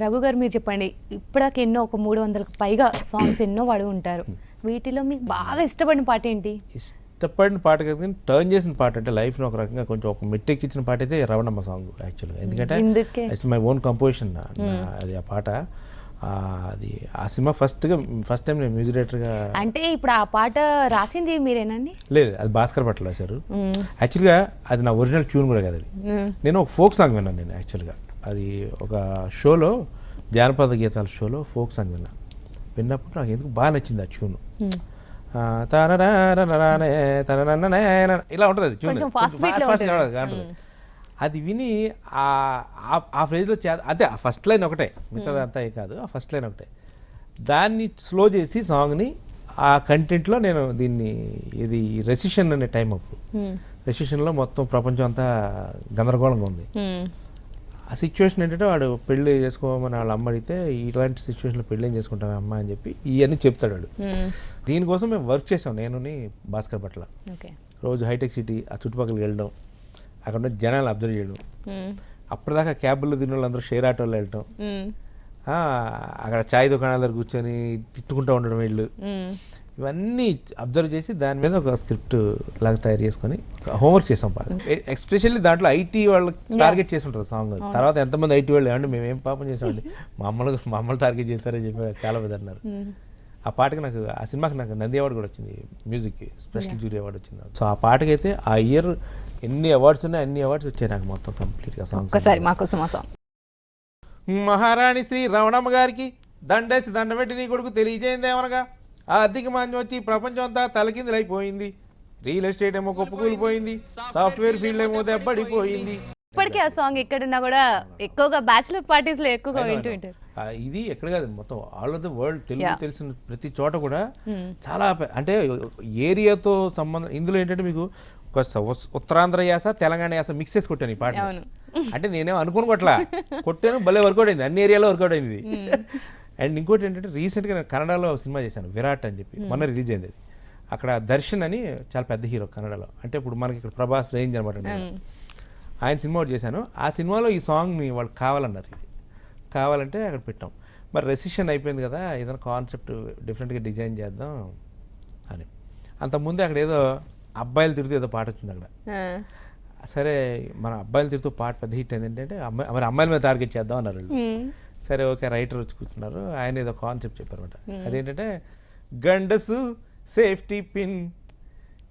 రఘు గారు మీరు చెప్పండి, ఇప్పటికి ఎన్నో ఒక 300కు పైగా సాంగ్స్ ఎన్నో పాడి ఉంటారు. వీటిలో మీకు బాగా ఇష్టపడిన పాట ఏంటి? ఇష్టపడిన పాట కదా, కానీ టర్న్ చేసిన పాట అంటే లైఫ్ని ఒక రకంగా కొంచెం ఒక మెట్టెక్కించిన పాట అయితే రవణమ్మ సాంగ్ యాక్చువల్గా. ఎందుకంటే ఇట్స్ మై ఓన్ కంపోజిషన్ అది ఆ పాట. అది ఆ సినిమా ఫస్ట్ టైం నేను మ్యూజిక్ డైరెక్టర్గా. అంటే ఇప్పుడు ఆ పాట రాసింది మీరేనండి? లేదు, అది భాస్కర్ భట్ రాశారు. యాక్చువల్గా అది నా ఒరిజినల్ ట్యూన్ కూడా కదా. అది నేను ఒక ఫోక్ సాంగ్ విన్నాను నేను యాక్చువల్గా. అది ఒక షోలో, జానపద గీతాల షోలో ఫోక్ సాంగ్ విన్నప్పుడు నాకు ఎందుకు బాగా నచ్చింది ఆ ట్యూన్. ఇలా ఉంటుంది అది ట్యూన్. అది విని ఆ ఫ్రేజ్లో అదే ఆ ఫస్ట్ లైన్ ఒకటే, మిగతాది అంతా ఏం కాదు, ఆ ఫస్ట్ లైన్ ఒకటే. దాన్ని స్లో చేసి సాంగ్ని ఆ కంటెంట్లో నేను దీన్ని, ఇది రెసిషన్ అనే టైం అప్పుడు. రెసిషన్లో మొత్తం ప్రపంచం అంతా గందరగోళంగా ఉంది. ఆ సిచ్యువేషన్ ఏంటంటే వాడు పెళ్ళి చేసుకోమని వాళ్ళ అమ్మ అడిగితే ఇలాంటి సిచ్యువేషన్లో పెళ్ళి ఏం చేసుకుంటాను అమ్మ అని చెప్పి ఇవన్నీ చెప్తాడు వాడు. దీనికోసం మేము వర్క్ చేసాం నేనుని భాస్కర్ పట్ల. రోజు హైటెక్ సిటీ ఆ చుట్టుపక్కలకి వెళ్ళడం, అక్కడ ఉన్న జనాలు అబ్జర్వ్ చేయడం, అప్పటిదాకా క్యాబ్లో తిన్న వాళ్ళందరూ షేర్ ఆటోలో వెళ్ళటం, అక్కడ చాయ్ దుకాణాల దగ్గర కూర్చొని తిట్టుకుంటూ ఉండడం వీళ్ళు, ఇవన్నీ అబ్జర్వ్ చేసి దాని మీద ఒక స్క్రిప్ట్ లాగా తయారు చేసుకొని హోంవర్క్ చేసాం బాగా. ఎస్పెషల్లీ దాంట్లో ఐటీ వాళ్ళకి టార్గెట్ చేసి ఉంటుంది సాంగ్. తర్వాత ఎంతమంది ఐటీ వాళ్ళు ఏమంటే మేము ఏం పాపం చేసామండి, మమ్మల్ని టార్గెట్ చేశారని చెప్పి చాలా మంది అన్నారు. ఆ పాటకి నాకు ఆ సినిమాకి నాకు నంది అవార్డు కూడా వచ్చింది, మ్యూజిక్కి స్పెషల్ జ్యూరీ అవార్డు వచ్చింది. సో ఆ పాటకి అయితే ఆ ఇయర్ ఎన్ని అవార్డ్స్ ఉన్నాయి అన్ని అవార్డ్స్ వచ్చాయి నాకు మొత్తం కంప్లీట్గా సాంగ్. మహారాణి శ్రీ రమణమ్మ గారికి దండేసి దండబెట్టి నీ కొడుకు తెలియజేయింది ఏమనగా, ఆర్థిక మాంద్యం వచ్చి ప్రపంచం అంతా తలకిందులైపోయింది, రియల్ ఎస్టేట్ ఏమో కుప్పకూలిపోయింది, సాఫ్ట్వేర్ ఫీల్డ్ ఏమో దెబ్బడిపోయింది. ఇప్పటికీ ఆ సాంగ్ ఎక్కడున్నా కూడా ఎక్కువగా బ్యాచులర్ పార్టీస్ లో ఎక్కువగా వింటూ ఉంటారు. ఇది ఎక్కడ కాదు మొత్తం all over the world Telugu తెలిసిన ప్రతి చోట కూడా చాలా అంటే ఏరియాతో సంబంధం. ఇందులో ఏంటంటే మీకు ఒక ఉత్తరాంధ్ర యాస తెలంగాణ యాస మిక్స్ చేసి కొట్టాను ఈ పాట. అంటే నేనేం అనుకుని కొట్టాను భలే వర్కౌట్ అయింది, అన్ని ఏరియాలో వర్కౌట్ అయింది. అండ్ ఇంకోటి ఏంటంటే రీసెంట్గా నేను కన్నడలో సినిమా చేశాను విరాట్ అని చెప్పి, మొన్న రిలీజ్ అయింది. అది అక్కడ దర్శన్ అని చాలా పెద్ద హీరో కన్నడలో, అంటే ఇప్పుడు మనకి ఇక్కడ ప్రభాస్ రేంజ్ అనమాట. ఆయన సినిమా ఒకటి చేశాను, ఆ సినిమాలో ఈ సాంగ్ని వాళ్ళు కావాలన్నారు, కావాలంటే అక్కడ పెట్టాం. మరి రెసిషన్ అయిపోయింది కదా, ఏదైనా కాన్సెప్ట్ డిఫరెంట్గా డిజైన్ చేద్దాం అని. అంతకుముందే అక్కడ ఏదో అబ్బాయిలు తిరుగుతూ ఏదో పాట వచ్చింది అక్కడ. సరే మన అబ్బాయిలు తిరుగుతూ పాట పెద్ద హిట్ అయింది ఏంటంటే మరి అమ్మాయిల మీద టార్గెట్ చేద్దాం అన్నారు వాళ్ళు. సరే ఓకే రైటర్ వచ్చి కూర్చున్నారు, ఆయన ఏదో కాన్సెప్ట్ చెప్పారన్నమాట. అదేంటంటే గండసు సేఫ్టీ పిన్,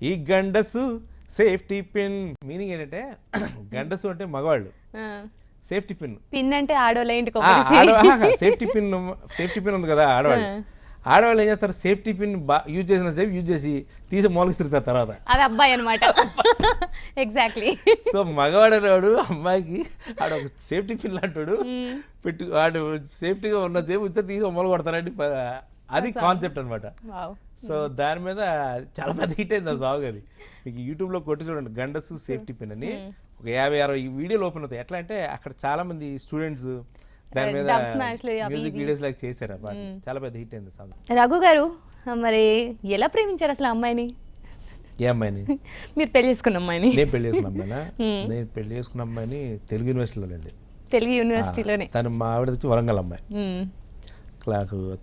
ఈ గండసు సేఫ్టీ పిన్ మీనింగ్ ఏంటంటే గండసు అంటే మగవాళ్ళు, సేఫ్టీ పిన్ పిన్ అంటే సేఫ్టీ పిన్ ఉంది కదా ఆడవాళ్ళు ఏం చేస్తారు, సేఫ్టీ పిన్ యూజ్ చేసిన సేపు యూజ్ చేసి తీసి మూలకి తిరుగుతారు తర్వాత, అది అబ్బాయి అనమాట. ఎగ్జాక్ట్లీ. సో మగవాడు వాడు అమ్మాయికి ఆడ ఒక సేఫ్టీ పిన్ లాంటాడు పెట్టు, వాడు సేఫ్టీగా ఉన్న సేపు ఇద్దరు తీసి మూల కొడతారండి, అది కాన్సెప్ట్ అనమాట. సో దాని మీద చాలా పెద్ద హిట్ అయింది ఆ సాంగ్. అది మీకు యూట్యూబ్లో కొట్టి చూడండి, గండసు సేఫ్టీ పిన్ అని ఒక 50-60 వీడియోలు ఓపెన్ అవుతాయి. ఎట్లా అంటే అక్కడ చాలా మంది స్టూడెంట్స్ దాని మీద మ్యూజిక్ వీడియోస్ లాగా చేశారు, చాలా పెద్ద హిట్ అయింది సాంగ్. రఘు గారు మరి ఎలా ప్రేమించారు అసలు అమ్మాయిని? ఏ అమ్మాయిని? మీరు పెళ్లి చేసుకున్న అమ్మాయిని. నేను పెళ్లి చేసుకున్న అమ్మాయినా? నేను పెళ్లి చేసుకున్న అమ్మాయిని తెలుగు యూనివర్సిటీలోనండి. తెలుగు యూనివర్సిటీలోనే? తను మా ఆవిడ వచ్చి వరంగల్ అమ్మాయి.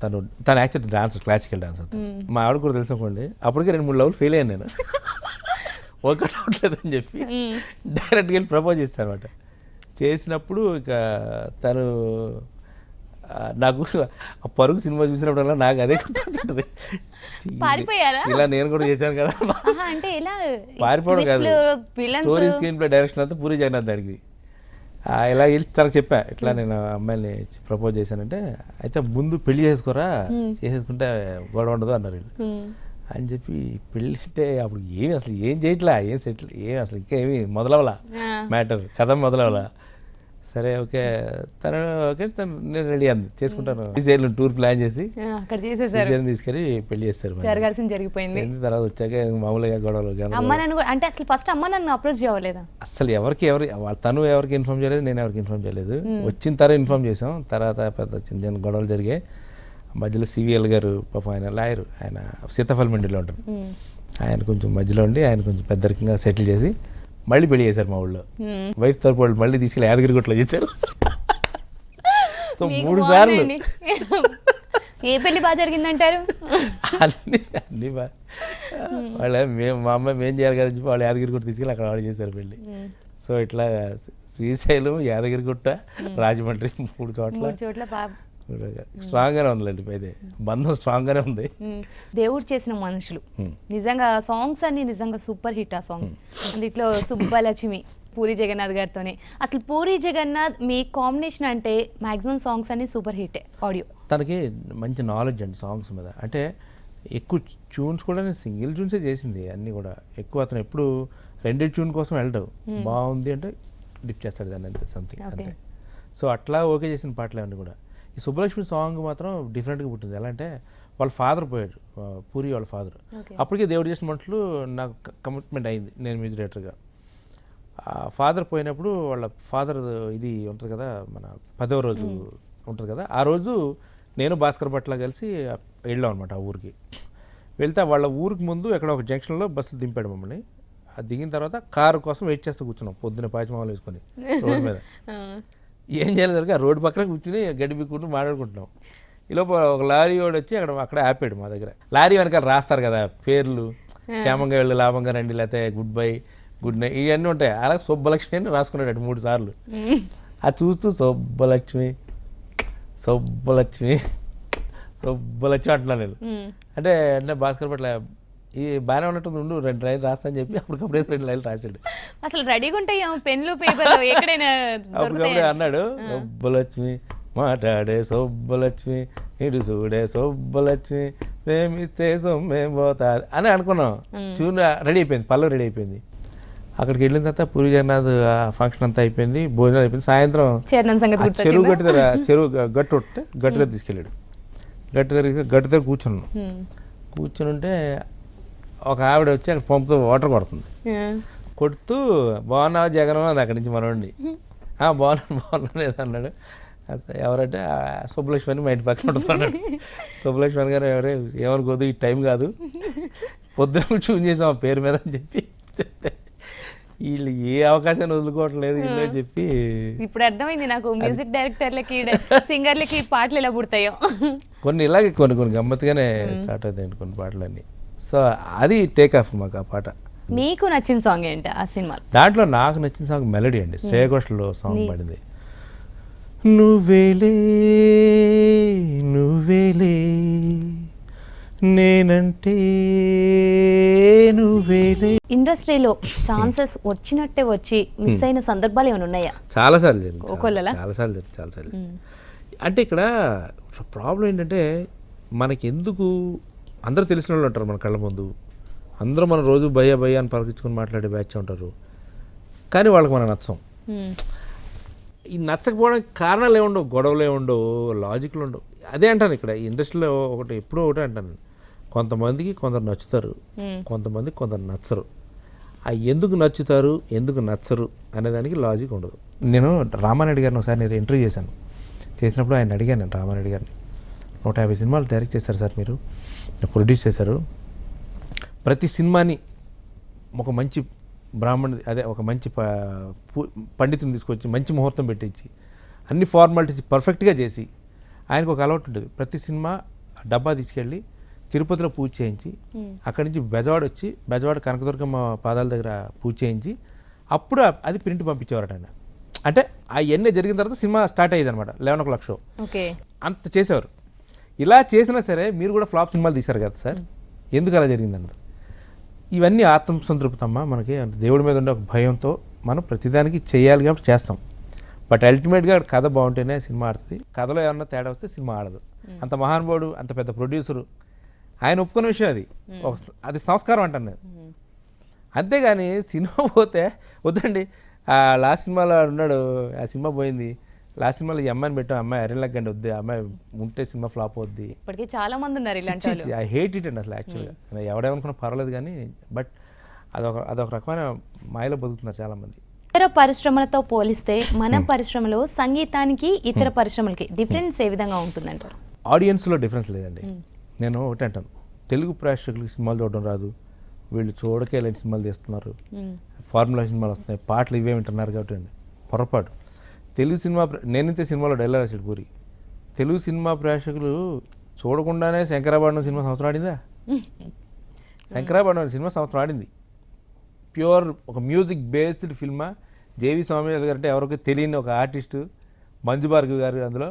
తను యాక్చువల్ డాన్సర్, క్లాసికల్ డాన్సర్. మా ఆవిడ కూడా తెలుసు అనుకోండి, అప్పటికే 2-3 లవ్లు ఫెయిల్ అయ్యాను నేను. వర్కౌట్ అవ్వట్లేదని చెప్పి డైరెక్ట్గా వెళ్ళి ప్రపోజ్ చేస్తాను అనమాట. చేసినప్పుడు ఇక తను నాకు ఆ పరుగు సినిమా చూసినప్పుడల్లా నాకు అదే గుర్తుంటుంది, ఇలా నేను కూడా చేశాను కదా. పారిపోవడం కాదు, స్టోరీ స్క్రీన్ ప్లే డైరెక్షన్ అంతా పూరి జగన్నాథ్ దానికి. ఇలా వెళ్ళి తనకు చెప్పా, ఇట్లా నేను అమ్మాయిని ప్రపోజ్ చేశానంటే, అయితే ముందు పెళ్లి చేసుకోరా, చేసేసుకుంటే గొడవ ఉండదు అన్నారు వీళ్ళు అని చెప్పి. పెళ్ళి అంటే అప్పుడు ఏమి అసలు ఏం చేయట్లా, ఏం సెటిల్ అసలు ఇంకా ఏమి మొదలవలా మ్యాటర్, కథ మొదలవలా. సరే ఓకే నేను రెడీ అంది, చేసుకుంటాను. శ్రీశైలం టూర్ ప్లాన్ చేసి శ్రీశైలం తీసుకెళ్ళి పెళ్లి చేస్తారు. జరిగిపోయింది. తర్వాత వచ్చాక మామూలుగా గొడవలు. అంటే అసలు ఫస్ట్ అమ్మ నన్ను అప్రోచ్ చేయలేదా? అసలు తను ఎవరికి ఇన్ఫార్మ్ చేయలేదు, నేను ఎవరికి ఇన్ఫార్మ్ చేయలేదు. వచ్చిన తర్వాత ఇన్ఫార్మ్ చేసాం. తర్వాత పెద్ద చిన్న చిన్న గొడవలు జరిగాయి. మధ్యలో సివిఎల్ గారు పాపం, ఆయన లాయర్, ఆయన సీతాఫల్ మండిలో ఉంటారు, ఆయన కొంచెం మధ్యలో ఉండి ఆయన కొంచెం పెద్దరికంగా సెటిల్ చేసి మళ్ళీ పెళ్లి చేశారు మా ఊళ్ళో. వయసు తరపు వాళ్ళు మళ్ళీ తీసుకెళ్ళి యాదగిరిగుట్టలో చేశారు. సో 3 సార్లు. ఏ పెళ్లి బాగా జరిగిందంటారు? అన్ని బాగా. మా అమ్మాయి మేం చేయాలి కదా చెప్పి వాళ్ళు యాదగిరిగుట్ట తీసుకెళ్ళి అక్కడ వాళ్ళు చేశారు పెళ్లి. సో ఇట్లా శ్రీశైలం, యాదగిరిగుట్ట, రాజమండ్రి 3 చోట్ల స్ట్రాంగ్ గానే ఉందిలేండి. అయితే బంధం స్ట్రాంగ్ గానే ఉంది. దేవుడు చేసిన మనుషులు నిజంగా సాంగ్స్ అన్ని నిజంగా సూపర్ హిట్. ఆ సాంగ్స్ అందులో సుబ్బలక్ష్మి, పూరి జగన్నాథ్ గారితోనే. అసలు పూరి జగన్నాథ్ మీ కాంబినేషన్ అంటే మాక్సిమం సాంగ్స్ అన్ని సూపర్ హిట్. ఆడియో తనకి మంచి నాలెడ్జ్ అండి సాంగ్స్ మీద. అంటే ఎక్కువ ట్యూన్స్ కూడా నేను సింగిల్ ట్యూన్సే చేసింది అన్నీ కూడా. ఎక్కువ అతను ఎప్పుడు 2 ట్యూన్ కోసం వెళ్ళడు, బాగుంది అంటే డిప్ చేస్తాడు దాన్ని, అంతే సంథింగ్ అంతే. సో అట్లా ఓకే చేసిన పాటలు అన్నీ కూడా. ఈ సుబ్బలక్ష్మి సాంగ్ మాత్రం డిఫరెంట్గా పుట్టింది. ఎలా అంటే వాళ్ళ ఫాదర్ పోయాడు, పూరి వాళ్ళ ఫాదర్. అప్పటికే దేవుడు చేసిన మనుషులు నాకు కమిట్మెంట్ అయింది నేను మ్యూజిక్ డైరెక్టర్గా. ఫాదర్ పోయినప్పుడు వాళ్ళ ఫాదర్ ఇది ఉంటుంది కదా, మన 10వ రోజు ఉంటుంది కదా, ఆ రోజు నేను భాస్కర్ భట్ల కలిసి వెళ్ళాం అనమాట ఆ ఊరికి. వెళ్తే వాళ్ళ ఊరికి ముందు ఎక్కడ ఒక జంక్షన్లో బస్సు దింపాడు మమ్మల్ని. అది దిగిన తర్వాత కారు కోసం వెయిట్ చేస్తూ కూర్చున్నాం, పొద్దున్న పాచిమామలు వేసుకొని రోడ్డు మీద. ఏం చేయలేదు, ఆ రోడ్డు పక్కన కూర్చుని గడ్డి బిక్కుంటూ మాట్లాడుకుంటున్నాం. ఈ లోపల ఒక లారీ వాడు వచ్చి అక్కడ ఆపాడు మా దగ్గర. లారీ వెనకాల రాస్తారు కదా పేర్లు, క్షేమంగా వెళ్ళి లాభంగా రండి, లేకపోతే గుడ్ బై గుడ్ నైట్ ఇవన్నీ ఉంటాయి. అలాగే సుబ్బలక్ష్మి అని రాసుకున్నాడు 3 సార్లు. అది చూస్తూ సుబ్బలక్ష్మి సుబ్బలక్ష్మి సుబ్బలక్ష్మి అంటున్నాను నేను. అంటే భాస్కర్ పట్ల ఈ బాగానే ఉన్నట్టుంది, ఉండు 2 లైన్లు రాస్తా అని చెప్పి అప్పటికప్పుడే 2 లైన్లు రాశాడు. అసలు రెడీగా ఉంటాయి పెన్లు పేపర్లు ఎక్కడైనా అప్పటికప్పుడే అన్నాడు, సుబ్బలక్ష్మి మాట్లాడే సుబ్బలక్ష్మి ఇటు చూడే సుబ్బలక్ష్మి ప్రేమిస్తే సొమ్మేం పోతా అని అనుకున్నాం. చూడు రెడీ అయిపోయింది, పల్లవి రెడీ అయిపోయింది. అక్కడికి వెళ్ళిన తర్వాత పూరి జగన్నాథ్ ఫంక్షన్ అంతా అయిపోయింది, భోజనాలు అయిపోయింది. సాయంత్రం చెరువు గట్టు దగ్గర గట్టు దగ్గర తీసుకెళ్ళాడు. గట్టు దగ్గర కూర్చుని ఉంటే ఒక ఆవిడ వచ్చి అక్కడ పంపుతో వాటర్ కొడుతుంది. కొడుతూ బాగున్నావా జగన్ అది అక్కడి నుంచి మనోడిని. బాగున్నా లేదు అన్నాడు. ఎవరంటే సుబ్బలక్ష్మి అని మా ఇంటి పక్కన ఉంటున్నాడు. సుబ్బలక్ష్మి గారు ఎవరే ఏమనుకోదు, ఈ టైం కాదు, పొద్దున చూన్ చేసాం ఆ పేరు మీద అని చెప్పి వీళ్ళు ఏ అవకాశాన్ని వదులుకోవట్లేదు వీళ్ళు అని చెప్పి. ఇప్పుడు అర్థమైంది నాకు మ్యూజిక్ డైరెక్టర్లకి సింగర్లకి పాటలు ఎలా పుడతాయో. కొన్ని ఇలాగే కొన్ని గమ్మత్తుగానే స్టార్ట్ అవుతాయండి కొన్ని పాటలన్నీ. సో అది టేక్ ఆఫ్ మాకు ఆ పాట. మీకు నచ్చిన సాంగ్ ఏంటి ఆ సినిమాలో? దాంట్లో నాకు నచ్చిన సాంగ్ మెలడీ అండి. శ్రేయ ఘోషల్ సాంగ్ పాడింది, నువ్వేలే నువ్వేలే నేనంటే నువ్వేలే. ఇండస్ట్రీలో ఛాన్సెస్ వచ్చినట్టే వచ్చి మిస్ అయిన సందర్భాలు ఏమైనా ఉన్నాయా? చాలాసార్లు అంటే ఇక్కడ ప్రాబ్లం ఏంటంటే మనకి ఎందుకు అందరూ తెలిసిన వాళ్ళు ఉంటారు మన కళ్ళ ముందు, అందరూ మన రోజు భయ్య అని పలకించుకొని మాట్లాడే బ్యాచ్ ఉంటారు, కానీ వాళ్ళకి మనం నచ్చం. ఈ నచ్చకపోవడానికి కారణాలు ఏముండవు, గొడవలు ఏముండవు, లాజిక్లు ఉండవు. అదే అంటాను ఇక్కడ ఈ ఇండస్ట్రీలో ఎప్పుడో ఒకటే అంటాను, కొంతమందికి కొందరు నచ్చుతారు, కొందరు నచ్చరు. ఆ ఎందుకు నచ్చుతారు ఎందుకు నచ్చరు అనేదానికి లాజిక్ ఉండదు. నేను రామారెడ్డి గారిని ఒకసారి నేను ఇంటర్వ్యూ చేసినప్పుడు ఆయన అడిగాను, నేను రామారెడ్డి గారిని, 150 సినిమాలు డైరెక్ట్ చేశారు సార్, మీరు ప్రొడ్యూస్ చేశారు, ప్రతి సినిమాని ఒక మంచి ఒక మంచి పండితుని తీసుకొచ్చి మంచి ముహూర్తం పెట్టించి అన్ని ఫార్మాలిటీస్ పర్ఫెక్ట్గా చేసి, ఆయనకు ఒక అలవాటు ఉంటుంది, ప్రతి సినిమా డబ్బా తీసుకెళ్ళి తిరుపతిలో పూజ చేయించి అక్కడి నుంచి బెజవాడ కనకదుర్గమ్మ పాదాల దగ్గర పూజ చేయించి అప్పుడు అది ప్రింట్ పంపించేవారట ఆయన. అంటే అవన్నీ జరిగిన తర్వాత సినిమా స్టార్ట్ అయ్యేది అనమాట, 11 o'clock షో. అంత చేసేవారు. ఇలా చేసినా సరే మీరు కూడా ఫ్లాప్ సినిమాలు తీశారు కదా సార్, ఎందుకు అలా జరిగిందన్నారు. ఇవన్నీ ఆత్మసంతృప్తమ్మా మనకి, దేవుడి మీద ఉండే ఒక భయంతో మనం ప్రతిదానికి చేయాలి కాబట్టి చేస్తాం. బట్ అల్టిమేట్గా కథ బాగుంటేనే సినిమా ఆడుతుంది, కథలో ఏమన్నా తేడా వస్తే సినిమా ఆడదు. అంత మహానుభావుడు, అంత పెద్ద ప్రొడ్యూసరు, ఆయన ఒప్పుకున్న విషయం అది, అది సంస్కారం అంటాను నేను. అంతేగాని సినిమా పోతే వద్దండి, ఆ లాస్ట్ సినిమాలో ఉన్నాడు, ఆ సినిమా పోయింది, లాస్ట్ సినిమాలో ఈ అమ్మాయిని పెట్టాం, అమ్మాయి అరెన్లగ్గండి వద్దు, అమ్మాయి ఉంటే సినిమా ఫ్లాప్ అవుద్ది. ఇప్పటికీ చాలా మంది ఉన్నారు, ఐ హేట్ ఇట్ అండి అసలు. యాక్చువల్గా ఎవడేమనుకున్నా పర్వాలేదు కానీ, బట్ అదొక రకమైన మాయలో బతుకుతున్నారు చాలామంది. ఇతర పరిశ్రమలతో పోలిస్తే మన పరిశ్రమలో సంగీతానికి ఇతర పరిశ్రమలకి డిఫరెన్స్ ఏ విధంగా ఉంటుందంటారు? ఆడియన్స్లో డిఫరెన్స్ లేదండి. నేను ఒకటి అంటాను, తెలుగు ప్రేక్షకులకి సినిమాలు చూడడం రాదు, వీళ్ళు చూడకే లేని సినిమాలు తీస్తున్నారు, ఫార్ములా సినిమాలు వస్తున్నాయి, పాటలు ఇవే వింటున్నారు కాబట్టి అండి పొరపాటు. తెలుగు సినిమా నేనైతే సినిమాలో డైలాగ్ రాశాడు పూరి, తెలుగు సినిమా ప్రేక్షకులు చూడకుండానే శంకరాభరణం సినిమా సంవత్సరం ఆడిందా? శంకరాభరణం సినిమా సంవత్సరం ఆడింది. ప్యూర్ ఒక మ్యూజిక్ బేస్డ్ ఫిల్మా. జేవి స్వామివేల్ గారు అంటే ఎవరికి తెలియని ఒక ఆర్టిస్టు, మంజు భార్గవి గారు అందులో,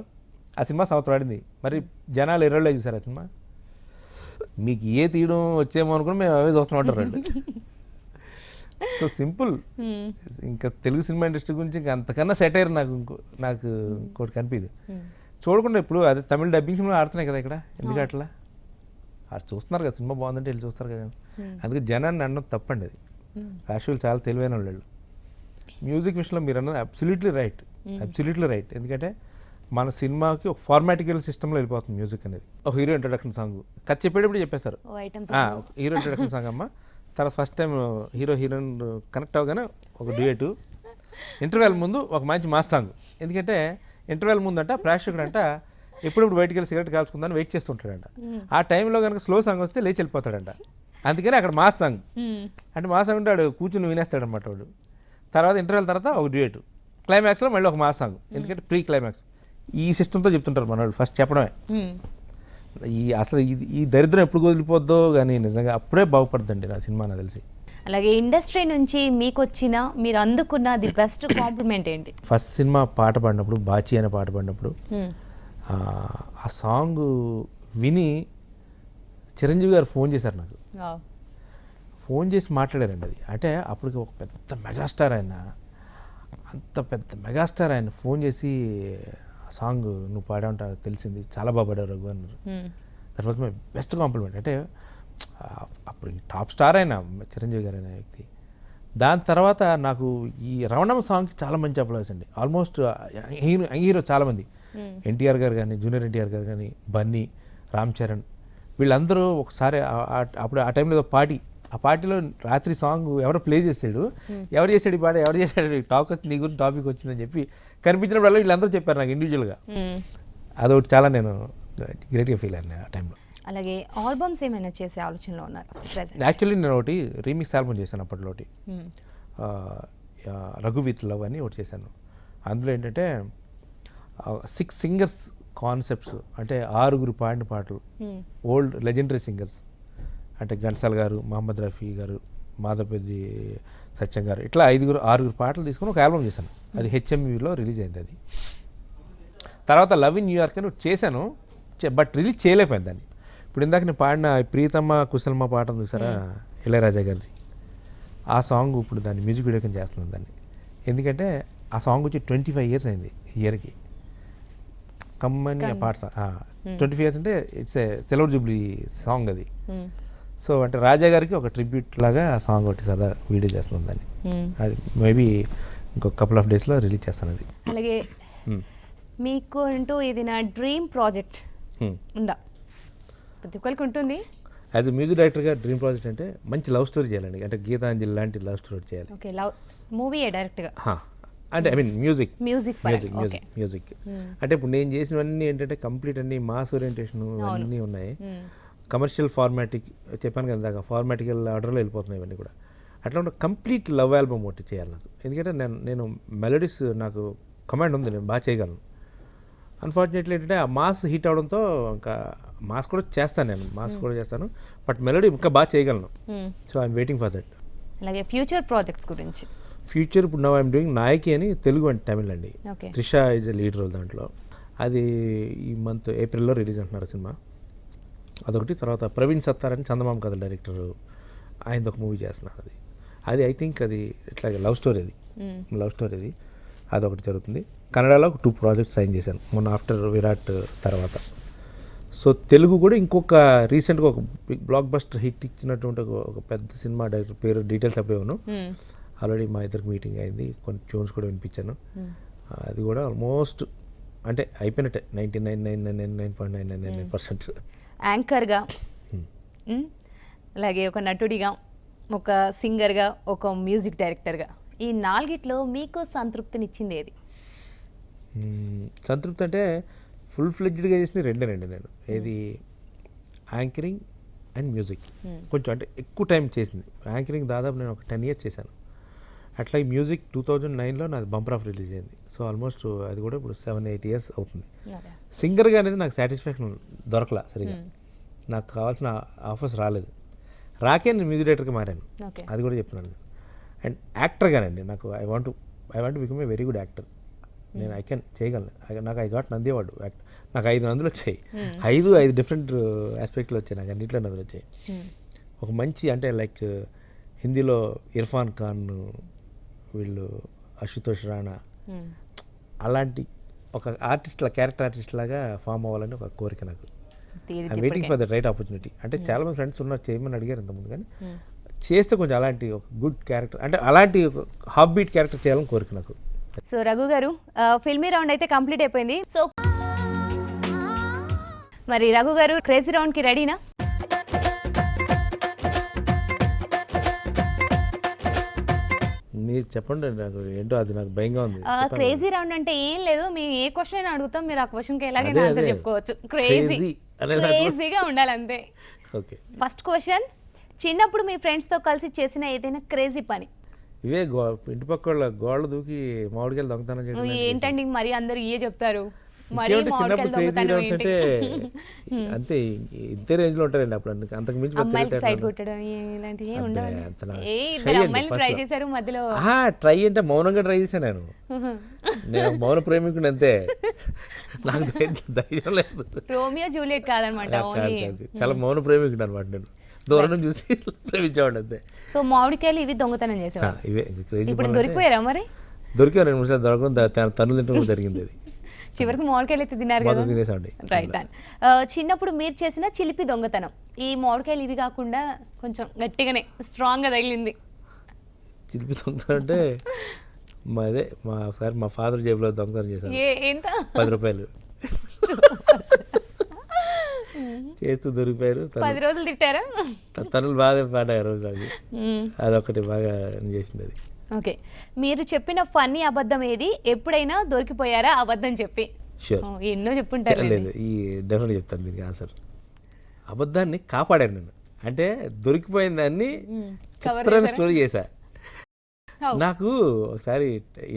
ఆ సినిమా సంవత్సరం ఆడింది. మరి జనాలు ఎర్రలే చూసారు ఆ సినిమా. మీకు ఏ తీయడం వచ్చేమో అనుకుని మేము అవే చూస్తున్నట్టు రండి. So simple. ఇంకా తెలుగు సినిమా ఇండస్ట్రీ గురించి ఇంకా అంతకన్నా సెటైర్ నాకు ఇంకోటి కనిపించదు. చూడకుండా ఇప్పుడు అదే తమిళ డబ్బింగ్ సినిమా ఆడుతున్నాయి కదా ఇక్కడ, ఎందుకు అట్లా ఆడు చూస్తున్నారు కదా, సినిమా బాగుందంటే వెళ్ళి చూస్తారు కదా. అందుకే జనాన్ని అనడం తప్పండి అది. రాష్ట్రాలు చాలా తెలివైన వాళ్ళు. మ్యూజిక్ విషయంలో మీరు అన్నది అబ్సల్యూట్లీ రైట్. ఎందుకంటే మన సినిమాకి ఒక ఫార్మాటికల్ సిస్టంలో వెళ్ళిపోతుంది మ్యూజిక్ అనేది. ఒక హీరో ఇంట్రొడక్షన్ సాంగ్ కథ చెప్పేటప్పుడు చెప్పేస్తారు, హీరో ఇంట్రొడక్షన్ సాంగ్ అమ్మ, తర్వాత ఫస్ట్ టైం హీరోయిన్ కనెక్ట్ అవ్వగానే ఒక డ్యూయట్, ఇంటర్వెల్ ముందు ఒక మంచి మాస్ సాంగ్. ఎందుకంటే ఇంటర్వెల్ ముందంట ప్రేక్షకుడు అంట ఎప్పుడప్పుడు బయటికి వెళ్ళి సిగరెట్ కాల్చుకుందని వెయిట్ చేస్తుంటాడంట. ఆ టైంలో కనుక స్లో సాంగ్ వస్తే లేచి వెళ్ళిపోతాడంట. అందుకని అక్కడ మాస్ సాంగ్ అంటే మాస్ సాంగ్ అంటే వాడు కూర్చుని వినేస్తాడనమాట వాడు. తర్వాత ఇంటర్వెల్ తర్వాత ఒక డ్యూయట్, క్లైమాక్స్లో మళ్ళీ ఒక మాస్ సాంగ్. ఎందుకంటే ప్రీ క్లైమాక్స్ ఈ సిస్టంతో చెప్తుంటారు మన వాళ్ళు ఫస్ట్ చెప్పడమే. అసలు ఈ దరిద్రం ఎప్పుడు వదిలిపోద్దో కానీ నిజంగా అప్పుడే బాగుపడుతుందండి నా సినిమా నాకు తెలిసి. అలాగే ఇండస్ట్రీ నుంచి మీకు వచ్చిన మీరు అందుకున్న ది బెస్ట్ కాంప్లిమెంట్ ఏంటి? ఫస్ట్ సినిమా పాట పాడినప్పుడు, బాచి అనే పాట పాడినప్పుడు ఆ సాంగ్ విని చిరంజీవి గారు ఫోన్ చేశారు నాకు. ఫోన్ చేసి మాట్లాడారండి. అది అంటే అప్పటికి ఒక పెద్ద మెగాస్టార్ ఆయన, అంత పెద్ద మెగాస్టార్ ఆయన ఫోన్ చేసి ఆ సాంగ్ నువ్వు పాడావుంటా తెలిసింది, చాలా బాగా పాడావు రఘు అన్నారు. That was my best compliment. అంటే అప్పుడు టాప్ స్టార్ అయిన చిరంజీవి గారు అనే వ్యక్తి. దాని తర్వాత నాకు ఈ రవణమ్మ సాంగ్కి చాలా మంచి అప్లాస్ అండి. ఆల్మోస్ట్ హీరో చాలామంది, ఎన్టీఆర్ గారు కానీ, జూనియర్ ఎన్టీఆర్ గారు కానీ, బన్నీ, రామ్ చరణ్, వీళ్ళందరూ ఒకసారి అప్పుడు ఆ టైంలో ఆ పార్టీలో రాత్రి సాంగ్ ఎవరో ప్లే చేసాడు, ఎవరు చేశాడు ఈ పాట, ఎవరు చేశాడు, నీ గురించి టాపిక్ వచ్చిందని చెప్పి కనిపించినప్పుడు వీళ్ళందరూ చెప్పారు నాకు ఇండివిజువల్గా. అదొకటి చాలా నేను గ్రేట్గా ఫీల్ అయ్యాను ఆ టైంలో. అలాగే ఆల్బమ్స్ ఏమైనా చేసే ఆలోచనలో ఉన్నారు? యాక్చువల్లీ నేను ఒకటి రీమిక్స్ ఆల్బమ్ చేశాను అప్పట్లో. ఒకటి రఘు విత్ లవ్ అని ఒకటి చేశాను. అందులో ఏంటంటే 6 సింగర్స్ కాన్సెప్ట్స్, అంటే 6 పాడిన పాటలు, ఓల్డ్ లెజెండరీ సింగర్స్ అంటే ఘంటసాల గారు, మహమ్మద్ రఫీ గారు, మాధవపేజీ సత్యం గారు, ఇట్లా 6 పాటలు తీసుకుని ఒక ఆల్బమ్ చేశాను. అది హెచ్ఎంవిలో రిలీజ్ అయింది. అది తర్వాత లవ్ ఇన్ న్యూయార్క్ అని చేశాను, బట్ రిలీజ్ చేయలేకపోయింది దాన్ని. ఇప్పుడు ఇందాక నేను పాడిన ప్రీతమ్మ కుశలమ్మ పాట చూసారా, ఇళయరాజా గారిది, ఆ సాంగ్ ఇప్పుడు దాన్ని మ్యూజిక్ వీడియో కింద చేస్తున్నాను దాన్ని. ఎందుకంటే ఆ సాంగ్ వచ్చి 25 years అయింది ఇయర్కి. కమ్మని ఆ పాట 25 years అంటే it's a silver Jubilee song అది. సో అంటే రాజా గారికి ఒక ట్రిబ్యూట్ లాగా ఆ సాంగ్ ఒకటి సదా వీడియో చేస్తున్నాం దాన్ని. అది మేబీ ఇంకొక కపుల్ ఆఫ్ డేస్లో రిలీజ్ చేస్తాను అది. అలాగే మీకు అంటూ ఇది నా డ్రీమ్ ప్రాజెక్ట్ ఉందా? ప్రతి ఒక్కరికి ఉంటుంది. యాజ్ ఎ మ్యూజిక్ డైరెక్టర్గా డ్రీమ్ ప్రాజెక్ట్ అంటే మంచి లవ్ స్టోరీ చేయాలండి. అంటే గీతాంజలి లాంటి లవ్ స్టోరీ చేయాలి. ఓకే, లవ్ మూవీ డైరెక్ట్గా అంటే ఐ మీన్ మ్యూజిక్ మ్యూజిక్ అంటే ఇప్పుడు నేను చేసినవన్నీ ఏంటంటే కంప్లీట్ అన్ని మాస్ ఓరియంటేషన్ అన్నీ ఉన్నాయి. కమర్షియల్ ఫార్మాటిక్ చెప్పాను కదా ఇందాక, ఫార్మాటికల్ ఆర్డర్లో వెళ్ళిపోతున్నాయి ఇవన్నీ కూడా. అట్లా ఉంటే కంప్లీట్ లవ్ ఆల్బమ్ ఒకటి చేయాలి నాకు. ఎందుకంటే నేను మెలోడీస్ నాకు కమాండ్ ఉంది, నేను బాగా చేయగలను. అన్ఫార్చునేట్లీ ఏంటంటే ఆ మాస్ హిట్ అవడంతో ఇంకా మాస్ కూడా చేస్తాను, బట్ మెలోడీ ఇంకా బాగా చేయగలను. So I'm waiting for that. అలాగే ఫ్యూచర్ ప్రాజెక్ట్స్ గురించి. ఫ్యూచర్ ఇప్పుడు నౌ ఐఎమ్ డూయింగ్ నాయకి అని, తెలుగు అండ్ తమిళ్ అండి. Trisha is a lead role దాంట్లో. అది ఈ మంత్ ఏప్రిల్లో రిలీజ్ అంటున్నారు సినిమా, అదొకటి. తర్వాత ప్రవీణ్ సత్తార్ అని చందమామ కథ డైరెక్టర్, ఆయనది ఒక మూవీ చేస్తున్నారు. అది ఐ థింక్ అది ఇట్లాగే లవ్ స్టోరీ అది అదొకటి జరుగుతుంది. కన్నడలో 2 ప్రాజెక్ట్స్ సైన్ చేశాను మొన్న ఆఫ్టర్ విరాట్ తర్వాత. సో తెలుగు కూడా ఇంకొక రీసెంట్గా ఒక బిగ్ బ్లాక్ బస్టర్ హిట్ ఇచ్చినటువంటి ఒక పెద్ద సినిమా డైరెక్టర్ పేరు డీటెయిల్స్ అప్పుడేను. ఆల్రెడీ మా ఇద్దరికి మీటింగ్ అయింది, కొన్ని ట్యూన్స్ కూడా వినిపించాను. అది కూడా ఆల్మోస్ట్ అంటే అయిపోయినట్టే 99.999% యాంకర్గా, అలాగే ఒక నటుడిగా, ఒక సింగర్గా, ఒక మ్యూజిక్ డైరెక్టర్గా, ఈ 4గిట్లో మీకు సంతృప్తినిచ్చింది ఏది? సంతృప్తి అంటే ఫుల్ ఫ్లెడ్జ్డ్గా చేసిన రెండేనండి నేను. ఏది యాంకరింగ్ అండ్ మ్యూజిక్. కొంచెం అంటే ఎక్కువ టైం చేసింది యాంకరింగ్, దాదాపు నేను ఒక 10 years చేశాను. అట్లా ఈ మ్యూజిక్ 2009లో నాది బంపర్ ఆఫ్ రిలీజ్ అయింది. సో ఆల్మోస్ట్ అది కూడా ఇప్పుడు 7-8 years అవుతుంది. సింగర్గా అనేది నాకు సాటిస్ఫాక్షన్ దొరకలా సరిగా, నాకు కావాల్సిన ఆఫర్స్ రాలేదు. రాకే నేను మ్యూజిక్ డైరెక్టర్గా మారాను, అది కూడా చెప్తున్నాను. అండ్ యాక్టర్గానండి నాకు I want become a very good actor. నేను ఐ కెన్ చేయగలను. నాకు I got Nandi award actor, నాకు 5 నందులు వచ్చాయి. 5 డిఫరెంట్ ఆస్పెక్ట్లు వచ్చాయి నాకు, అన్నింటిలో నందులు వచ్చాయి. ఒక మంచి అంటే లైక్ హిందీలో ఇర్ఫాన్ ఖాన్, వీళ్ళు అశుతోష్ రాణా, అలాంటి ఒక క్యారెక్టర్ ఆర్టిస్ట్ లాగా ఫామ్ అవ్వాలని ఒక కోరిక నాకు. I'm waiting for the right opportunity. అంటే చాలామంది ఫ్రెండ్స్ ఉన్నారు చేయమని అడిగారు ఇంతకుముందు, కానీ చేస్తే కొంచెం అలాంటి ఒక గుడ్ క్యారెక్టర్, అంటే అలాంటి హాఫ్ బీట్ క్యారెక్టర్ చేయాలని కోరిక నాకు. సో రఘు గారు, ఫిల్మీ రౌండ్ అయితే కంప్లీట్ అయిపోయింది. సో మరి రఘు గారు క్రేజీ రౌండ్కి రెడీనా? నీ మీరు చెప్పండి నాకు ఏంటో అది నాకు భయంగా ఉంది. క్రేజీ రౌండ్ అంటే ఏం లేదు, మేము ఏ క్వశ్చన్ అయినా అడుగుతాం, మీరు ఆ క్వశ్చన్కి ఎలాగైనా అదే, ఆన్సర్ అదే. చెప్పుకోవచ్చు. Crazy అనే దాంట్లో- క్రేజీగా ఉండాలి అంతే. ఓకే, ఫస్ట్ క్వశ్చన్, చిన్నప్పుడు మీ ఫ్రెండ్స్తో కలిసి చేసిన ఏదైనా క్రేజీ పని. ఇవే ఇంటి పక్క వాళ్ళ గోడలు దూకి మామిడికాయలు దొంగతనం చేయడం లాంటివి చేశాను. ఏంటండి మరి అందరు ఇయే చెప్తారు, మరి ఇంకేమంటే మామిడికాయలు చిన్నప్పుడు crazy దొంగతనం rounds ఏంటి? అంటే అంతే, ఇంతే రేంజ్ లో ఉంటారండి అప్పుడు. అంతకు మించి పెద్ద అమ్మాయిలకి తెలివితేటలు సైడ్ ఉండవు. కొట్టడం ఇలాంటివి ఏం అబ్బే, ఉండవు. అంత నాకు ఇద్దరు shy అమ్మాయిలు అండి ట్రై first లో. చేశారు మధ్యలో. ట్రై అంటే మౌనంగా ట్రై చేశాను నేను. నేను మౌన ప్రేమికుడు అంతే. నాకు ధైర్యం లేదు. రోమియో జూలియట్ కాదనమాట, కాదు, ఓన్లీ. కాదు. చాలా మౌన ప్రేమికుడు అనమాట నేను. దూరం నుంచి చూసి ప్రేమించేవాడు అంతే. సో మామిడికాయలు ఇవి దొంగతనం చేసేవారు. ఇవే crazy ఇప్పుడు పనులు అంటే దొరికిపోయారా మరి? దొరికారు 2 నిమిషాలు దొరకడం తన్ను తింటూ జరిగింది. అది చివరికి మామిడికాయలు అయితే తిన్నారు కదా. మొత్తం తినేసాండి. రైట్. చిన్నప్పుడు మీరు చేసిన చిలిపి దొంగతనం, ఈ మామిడికాయలు ఇవి కాకుండా కొంచెం గట్టిగానే స్ట్రాంగ్ గా తగిలింది. చిలిపి దొంగతనం అంటే ఒకసారి మా ఫాదర్ జేబులో దొంగతనం చేశాను. ఎంత? 10 రూపాయలు చేస్తూ దొరికిపోయారు. 10 రోజులు తిట్టారా? తనులు బాగా పాడాయి రోజు. అది అదొకటి బాగా చేసింది. అది ఓకే, మీరు చెప్పిన ఫన్నీ అబద్ధం ఏది? ఎప్పుడైనా దొరికిపోయారా అబద్ధం చెప్పి? షూర్. ఎన్నో చెప్పుంటారు. లేదు, ఈ డెఫినెట్ చెప్తాను దీనికి ఆన్సర్. అబద్ధాన్ని కాపాడాను నేను. అంటే దొరికిపోయిన దాన్ని చిత్రాన్ని స్టోరీ చేశా. నాకు ఒకసారి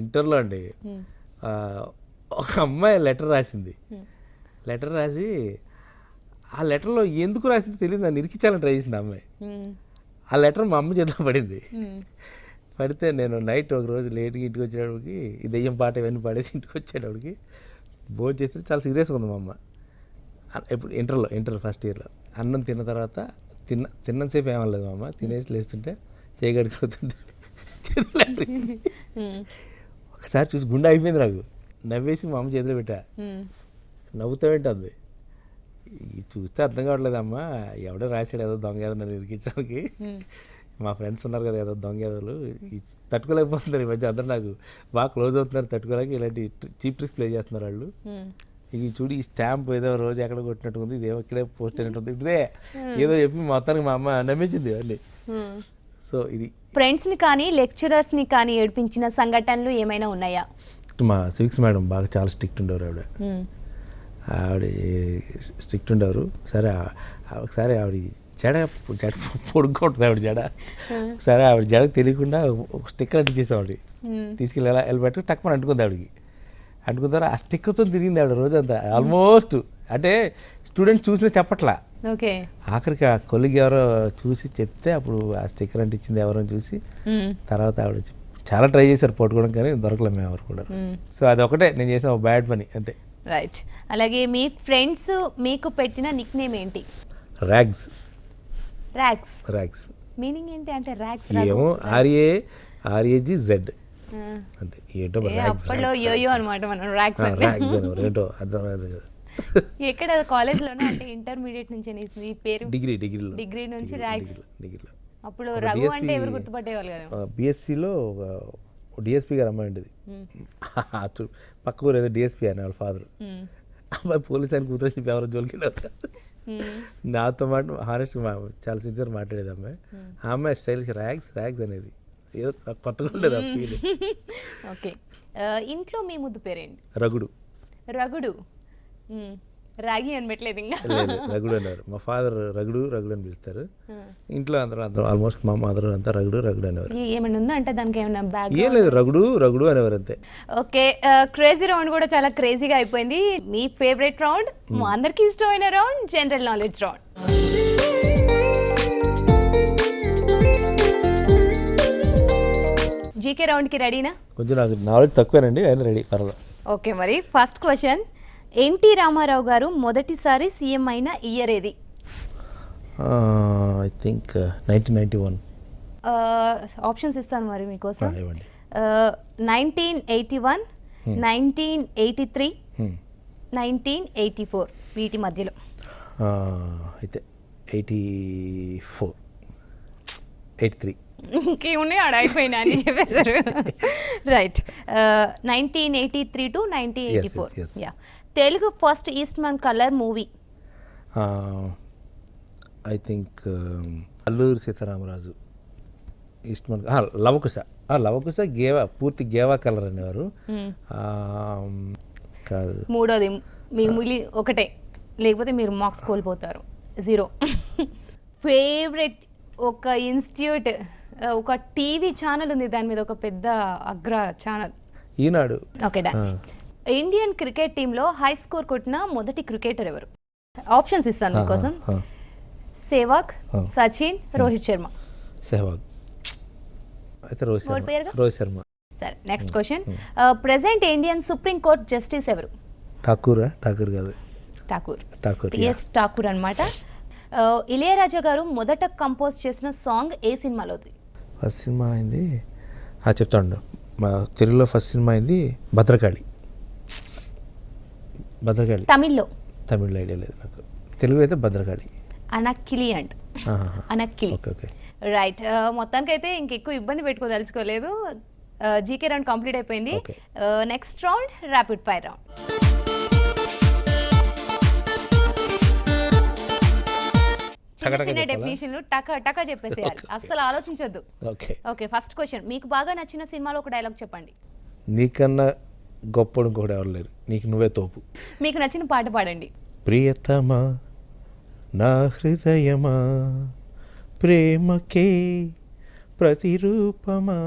ఇంటర్లో అండి, ఒక అమ్మాయి లెటర్ రాసింది. లెటర్ రాసి ఆ లెటర్లో ఎందుకు రాసిందో తెలియదు, నన్ను ఇరికించాలని ట్రై చేసింది ఆ అమ్మాయి. ఆ లెటర్ మా అమ్మ చేతిలో పడింది. పడితే నేను నైట్ ఒక రోజు లేట్గా ఇంటికి వచ్చేటప్పటికి ఈ దెయ్యం పాట ఇవన్నీ పాడేసి ఇంటికి వచ్చేటప్పటికి భోజనం చేస్తే చాలా సీరియస్గా ఉంది మా అమ్మ. ఇప్పుడు ఇంటర్ ఫస్ట్ ఇయర్లో అన్నం తిన్న తర్వాత తిన్నంతసేపు ఏమనలేదు మా అమ్మ. తినేసి లేస్తుంటే చేయగడుకుతుంటే ఒకసారి చూసి గుండె అయిపోయింది నాకు. నవ్వేసి మా అమ్మ చేతిలో పెట్టా. నవ్వుతామేంటుంది, చూస్తే అర్థం కావట్లేదు అమ్మ, ఎవడో రాశాడు ఏదో దొంగ ఏదో నన్ను ఇరికించడానికి. మా ఫ్రెండ్స్ ఉన్నారు కదా ఏదో దొంగ ఏదోలు, తట్టుకోలేకపోతున్నారు ఈ మధ్య అందరూ, నాకు బాగా క్లోజ్ అవుతున్నారు, తట్టుకోలేక ఇలాంటి చీప్ ట్రిక్స్ ప్లే చేస్తున్నారు వాళ్ళు. ఇది చూడు, ఈ స్టాంప్ ఏదో రోజు ఎక్కడ కొట్టినట్టుంది, ఇదేమో ఇక్కడే పోస్ట్ అయినట్టుంది, ఇదే ఏదో చెప్పి మొత్తానికి మా అమ్మ నమ్మేసింది అన్నీ. సో ఇది ఫ్రెండ్స్ని కానీ లెక్చరర్స్ని కానీ ఏడిపించిన సంఘటనలు ఏమైనా ఉన్నాయా? మా సివిక్స్ మేడం బాగా చాలా స్ట్రిక్ట్ ఉండేవారు. ఆవిడ స్ట్రిక్ట్ ఉండేవారు. సరే ఒకసారి ఆవిడ జడ పొడుక్కుంటుంది ఆవిడ జడ. ఒకసారి ఆవిడ జడకు తెలియకుండా ఒక స్టిక్కర్ అంటించేసావిడ. తీసుకెళ్ళి ఎలా పెట్టి టక్కుమని అంటుకుంది ఆవిడకి. అంటుకున్న ఆ స్టిక్కర్తో తిరిగింది ఆవిడ రోజంతా ఆల్మోస్ట్. అంటే స్టూడెంట్స్ చూసినా చెప్పట్లా. ఓకే, ఆఖరికి ఆ కొలిగి ఎవరో చూసి చెప్తే అప్పుడు ఆ స్టిక్కర్ అంటించింది ఎవరో చూసి తర్వాత ఆవిడ చాలా ట్రై చేశారు పట్టుకోవడం, కానీ దొరకలేము మేము ఎవరు కూడా. సో అదొకటే నేను చేసిన ఒక బ్యాడ్ పని అంతే. రైట్. అలాగే మీ ఫ్రెండ్స్ మీకు పెట్టిన నిక్ నేమ్ ఏంటి? ర్యాగ్స్. ర్యాగ్స్ మీనింగ్ ఏంటి? అంటే ర్యాగ్స్ ఏమో RAGZ అంతే. ఏంటో అప్పట్లో యోయో అనమాట మనం ర్యాగ్స్ అంటే. ఏంటో అర్థం కాదు కదా. ఎక్కడ కాలేజ్లోనే అంటే ఇంటర్మీడియట్ నుంచి ఈ పేరు? డిగ్రీలో డిగ్రీ నుంచి ర్యాగ్స్. డిగ్రీలో అప్పుడు రఘు అంటే ఎవరు గుర్తుపట్టేవాళ్ళు కదా? BScలో డిఎస్పీ గారు అమ్మాయి ఉండేది. పక్క ఊరు ఏదో డిఎస్పీ అని వాళ్ళ ఫాదర్. అమ్మాయి పోలీస్ అని కూతురు చెప్పి ఎవరో జోలికి నాతో హానెస్ట్గా చాలా సిన్సియర్ మాట్లాడేది అమ్మాయి. ఆ అమ్మాయి స్టైల్కి ర్యాగ్స్ అనేది ఏదో కొత్తగా ఉండేది ఆ ఫీల్. ఓకే, ఇంట్లో మీ ముద్దు పేరేంటి? రగుడు. రాగి అని పెట్టలేదు ఇంకా? రగుడు అన్నారు. మా ఫాదర్ రగుడు అని పిలుస్తారు. ఇంట్లో అందరూ ఆల్మోస్ట్ మా మదర్ అంతా రగుడు అనేవారు. ఏమైనా ఉందా అంటే దానికి ఏమైనా బ్యాగ్? ఏం లేదు, రగుడు అనేవారు అంతే. ఓకే, క్రేజీ రౌండ్ కూడా చాలా క్రేజీగా అయిపోయింది. మీ ఫేవరెట్ రౌండ్, మా అందరికి ఇష్టమైన round, general knowledge round. GK రౌండ్కి రెడీనా? కొంచెం నాకు నాలెడ్జ్ తక్కువేనండి, అయినా రెడీ, పర్వాలేదు. ఓకే, మరి ఫస్ట్ క్వశ్చన్, ఎన్టీ రామారావు గారు మొదటిసారి సీఎం అయిన ఇయర్ ఏది? I think 1991. ఆప్షన్స్ ఇస్తాను మరి మీకోసం. ఇవ్వండి. 1981, 1983, 1984, వీటి మధ్యలో. అయితే 84, 83. ఇంకేమున్నాయి ఆడ అయిపోయినా అని చెప్పేశారు. Right. 1983 to 1984. Yeah. Telugu first Eastman colour movie? I think Alluri Sitaramaraju Eastman Lavakusa. Lavakusa Geva, పూర్తి గేవా కలర్ అనేవారు. కాదు, మూడోది మీ మిగిలి ఒకటే, లేకపోతే మీరు మార్క్స్ కోల్పోతారు, 0. ఫేవరెట్ ఒక ఇన్స్టిట్యూట్, ఒక టీవీ ఛానల్ ఉంది, దాని మీద ఒక పెద్ద అగ్ర ఛానల్, ఈనాడు. ఓకే డా. ఇండియన్ క్రికెట్ టీంలో హై స్కోర్ కొట్టిన మొదటి క్రికెటర్ ఎవరు? ఆప్షన్స్ ఇస్తాను మీకోసం. సేవాగ్, సచిన్, రోహిత్ శర్మ. సెహ్వాగ్ అయితే రోహిత్ శర్మ. సరే, next question. Present Indian supreme court justice ఎవరు? ఠాకూర్ కాదు, ఠాకూర్ ఎస్ ఠాకూర్ అనమాట. ఇళయరాజా గారు మొదట కంపోజ్ చేసిన సాంగ్ ఏ సినిమాలోది? ఫస్ట్ సినిమా అయింది చెప్తాను, మా తెలుగులో ఫస్ట్ సినిమా అయింది భద్రకాళి. తమిళ్లో ఐడియా లేదు నాకు, తెలుగు అయితే Bhadrakali. Anarkali and Anarkali. Okay right. మొత్తానికైతే ఇంకెక్కువ ఇబ్బంది పెట్టుకోదలుచుకోలేదు. జీకే రౌండ్ కంప్లీట్ అయిపోయింది. Next round rapid fire round. చిన్న డెఫినేషన్లు టకా చెప్పేసేయాలి, అస్సలు ఆలోచించొద్దు. Okay, first question. మీకు బాగా నచ్చిన సినిమాలో ఒక డైలాగ్ చెప్పండి. నీకన్నా గొప్పడు ఇంకొకటి ఎవరు లేరు, నీకు నువ్వే తోపు. మీకు నచ్చిన పాట పాడండి. ప్రియతమా నా హృదయమా ప్రేమకే ప్రతిరూపమా,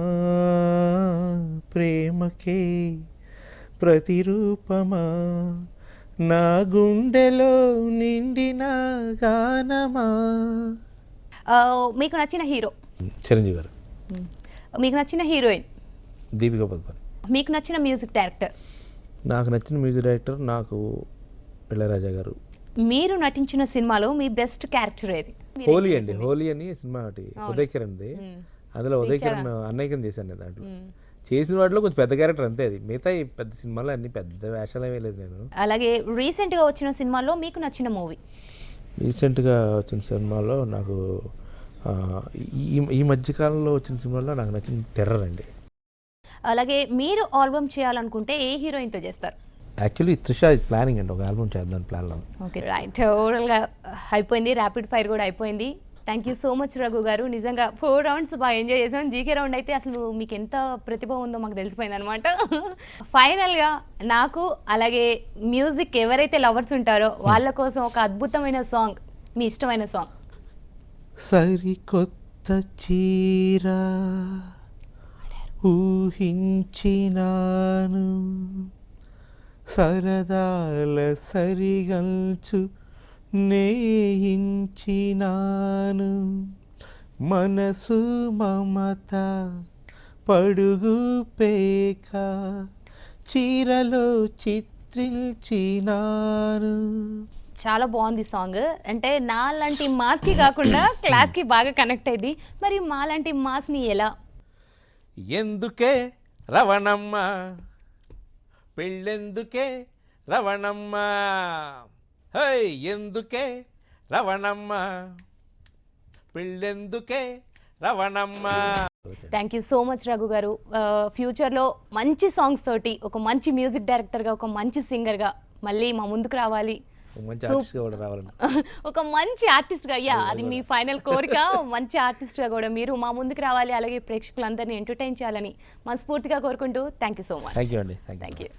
ప్రేమకే ప్రతిరూపమా, నా గుండెలో నిండిన గానమా. మీకు నచ్చిన హీరో? చిరంజీవి గారు. మీకు నచ్చిన హీరోయిన్? దీపికా పదుకొణె. మీకు నచ్చిన మ్యూజిక్ డైరెక్టర్? నాకు నచ్చిన మ్యూజిక్ డైరెక్టర్ నాకు ఇళయరాజా గారు. మీరు నటించిన సినిమాలో మీ బెస్ట్ క్యారెక్టర్ ఏది? హోలీ అండి, హోలీ అని సినిమా ఒకటి ఉదయ్ కిరణ్ది. అందులో ఉదయ్ కిరణ్ అన్నయ్యకం చేశాను నేను. దాంట్లో చేసిన వాటిలో కొంచెం పెద్ద క్యారెక్టర్ అంతే, అది మిగతా ఈ పెద్ద సినిమాలో అన్ని పెద్ద వేషాలు ఏమీ లేదు నేను. అలాగే రీసెంట్గా వచ్చిన సినిమాలో మీకు నచ్చిన మూవీ? రీసెంట్గా వచ్చిన సినిమాలో నాకు ఈ మధ్యకాలంలో వచ్చిన సినిమాలో నాకు నచ్చిన టెర్రర్ అండి. అలాగే మీరు ఆల్బమ్ చేయాలనుకుంటే ఏ హీరోయిన్తో చేస్తారు? యాక్చువల్లీ త్రిష ప్లానింగ్ అండి, ఒక ఆల్బమ్ చేద్దాం ప్లాన్లో. Okay right. ఓవరాల్గా అయిపోయింది, ర్యాపిడ్ ఫైర్ కూడా అయిపోయింది. Thank you so much Raghu గారు. నిజంగా 4 రౌండ్స్ బాగా ఎంజాయ్ చేసాం. జీకే రౌండ్ అయితే అసలు మీకు ఎంత ప్రతిభ ఉందో మాకు తెలిసిపోయింది అనమాట. ఫైనల్గా నాకు అలాగే మ్యూజిక్ ఎవరైతే లవర్స్ ఉంటారో వాళ్ళ కోసం ఒక అద్భుతమైన సాంగ్, మీ ఇష్టమైన సాంగ్. సరికొత్త చీర ఊహించినాను, సరదాల సరిగల్చు నేయించినాను, మనసు మమత పడుగు పేక చీరలో చిత్రించినాను. చాలా బాగుంది సాంగ్. అంటే నా లాంటి మాస్కి కాకుండా క్లాస్కి బాగా కనెక్ట్ అయింది. మరి మా లాంటి మాస్ని ఎలా? ఎందుకే రవణమ్మ పెళ్ళెందుకే రవణమ్మ, హై ఎందుకే రవణమ్మ పెళ్ళెందుకే Ravanamma. Thank you so much Raghu గారు. ఫ్యూచర్లో మంచి సాంగ్స్ తోటి ఒక మంచి మ్యూజిక్ డైరెక్టర్గా, ఒక మంచి సింగర్గా మళ్ళీ మా ముందుకు రావాలి. ఒక మంచి ఆర్టిస్ట్గా, అయ్యా అది మీ ఫైనల్ కోరిక. మంచి ఆర్టిస్ట్గా కూడా మీరు మా ముందుకు రావాలి, అలాగే ప్రేక్షకులందరినీ ఎంటర్టైన్ చేయాలని మనస్ఫూర్తిగా కోరుకుంటూ thank you so much. Thank you.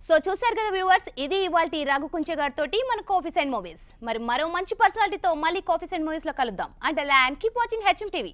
So చూశారు కదా వ్యూవర్స్, ఇది ఇవాల్టి రఘు కుంచె గారితో మన కాఫీస్ అండ్ మూవీస్. మరి మరో మంచి పర్సనాలిటీతో మళ్ళీ కాఫీస్ అండ్ మూవీస్లో కలుద్దాం. అంటే కీప్ వాచింగ్ HM TV.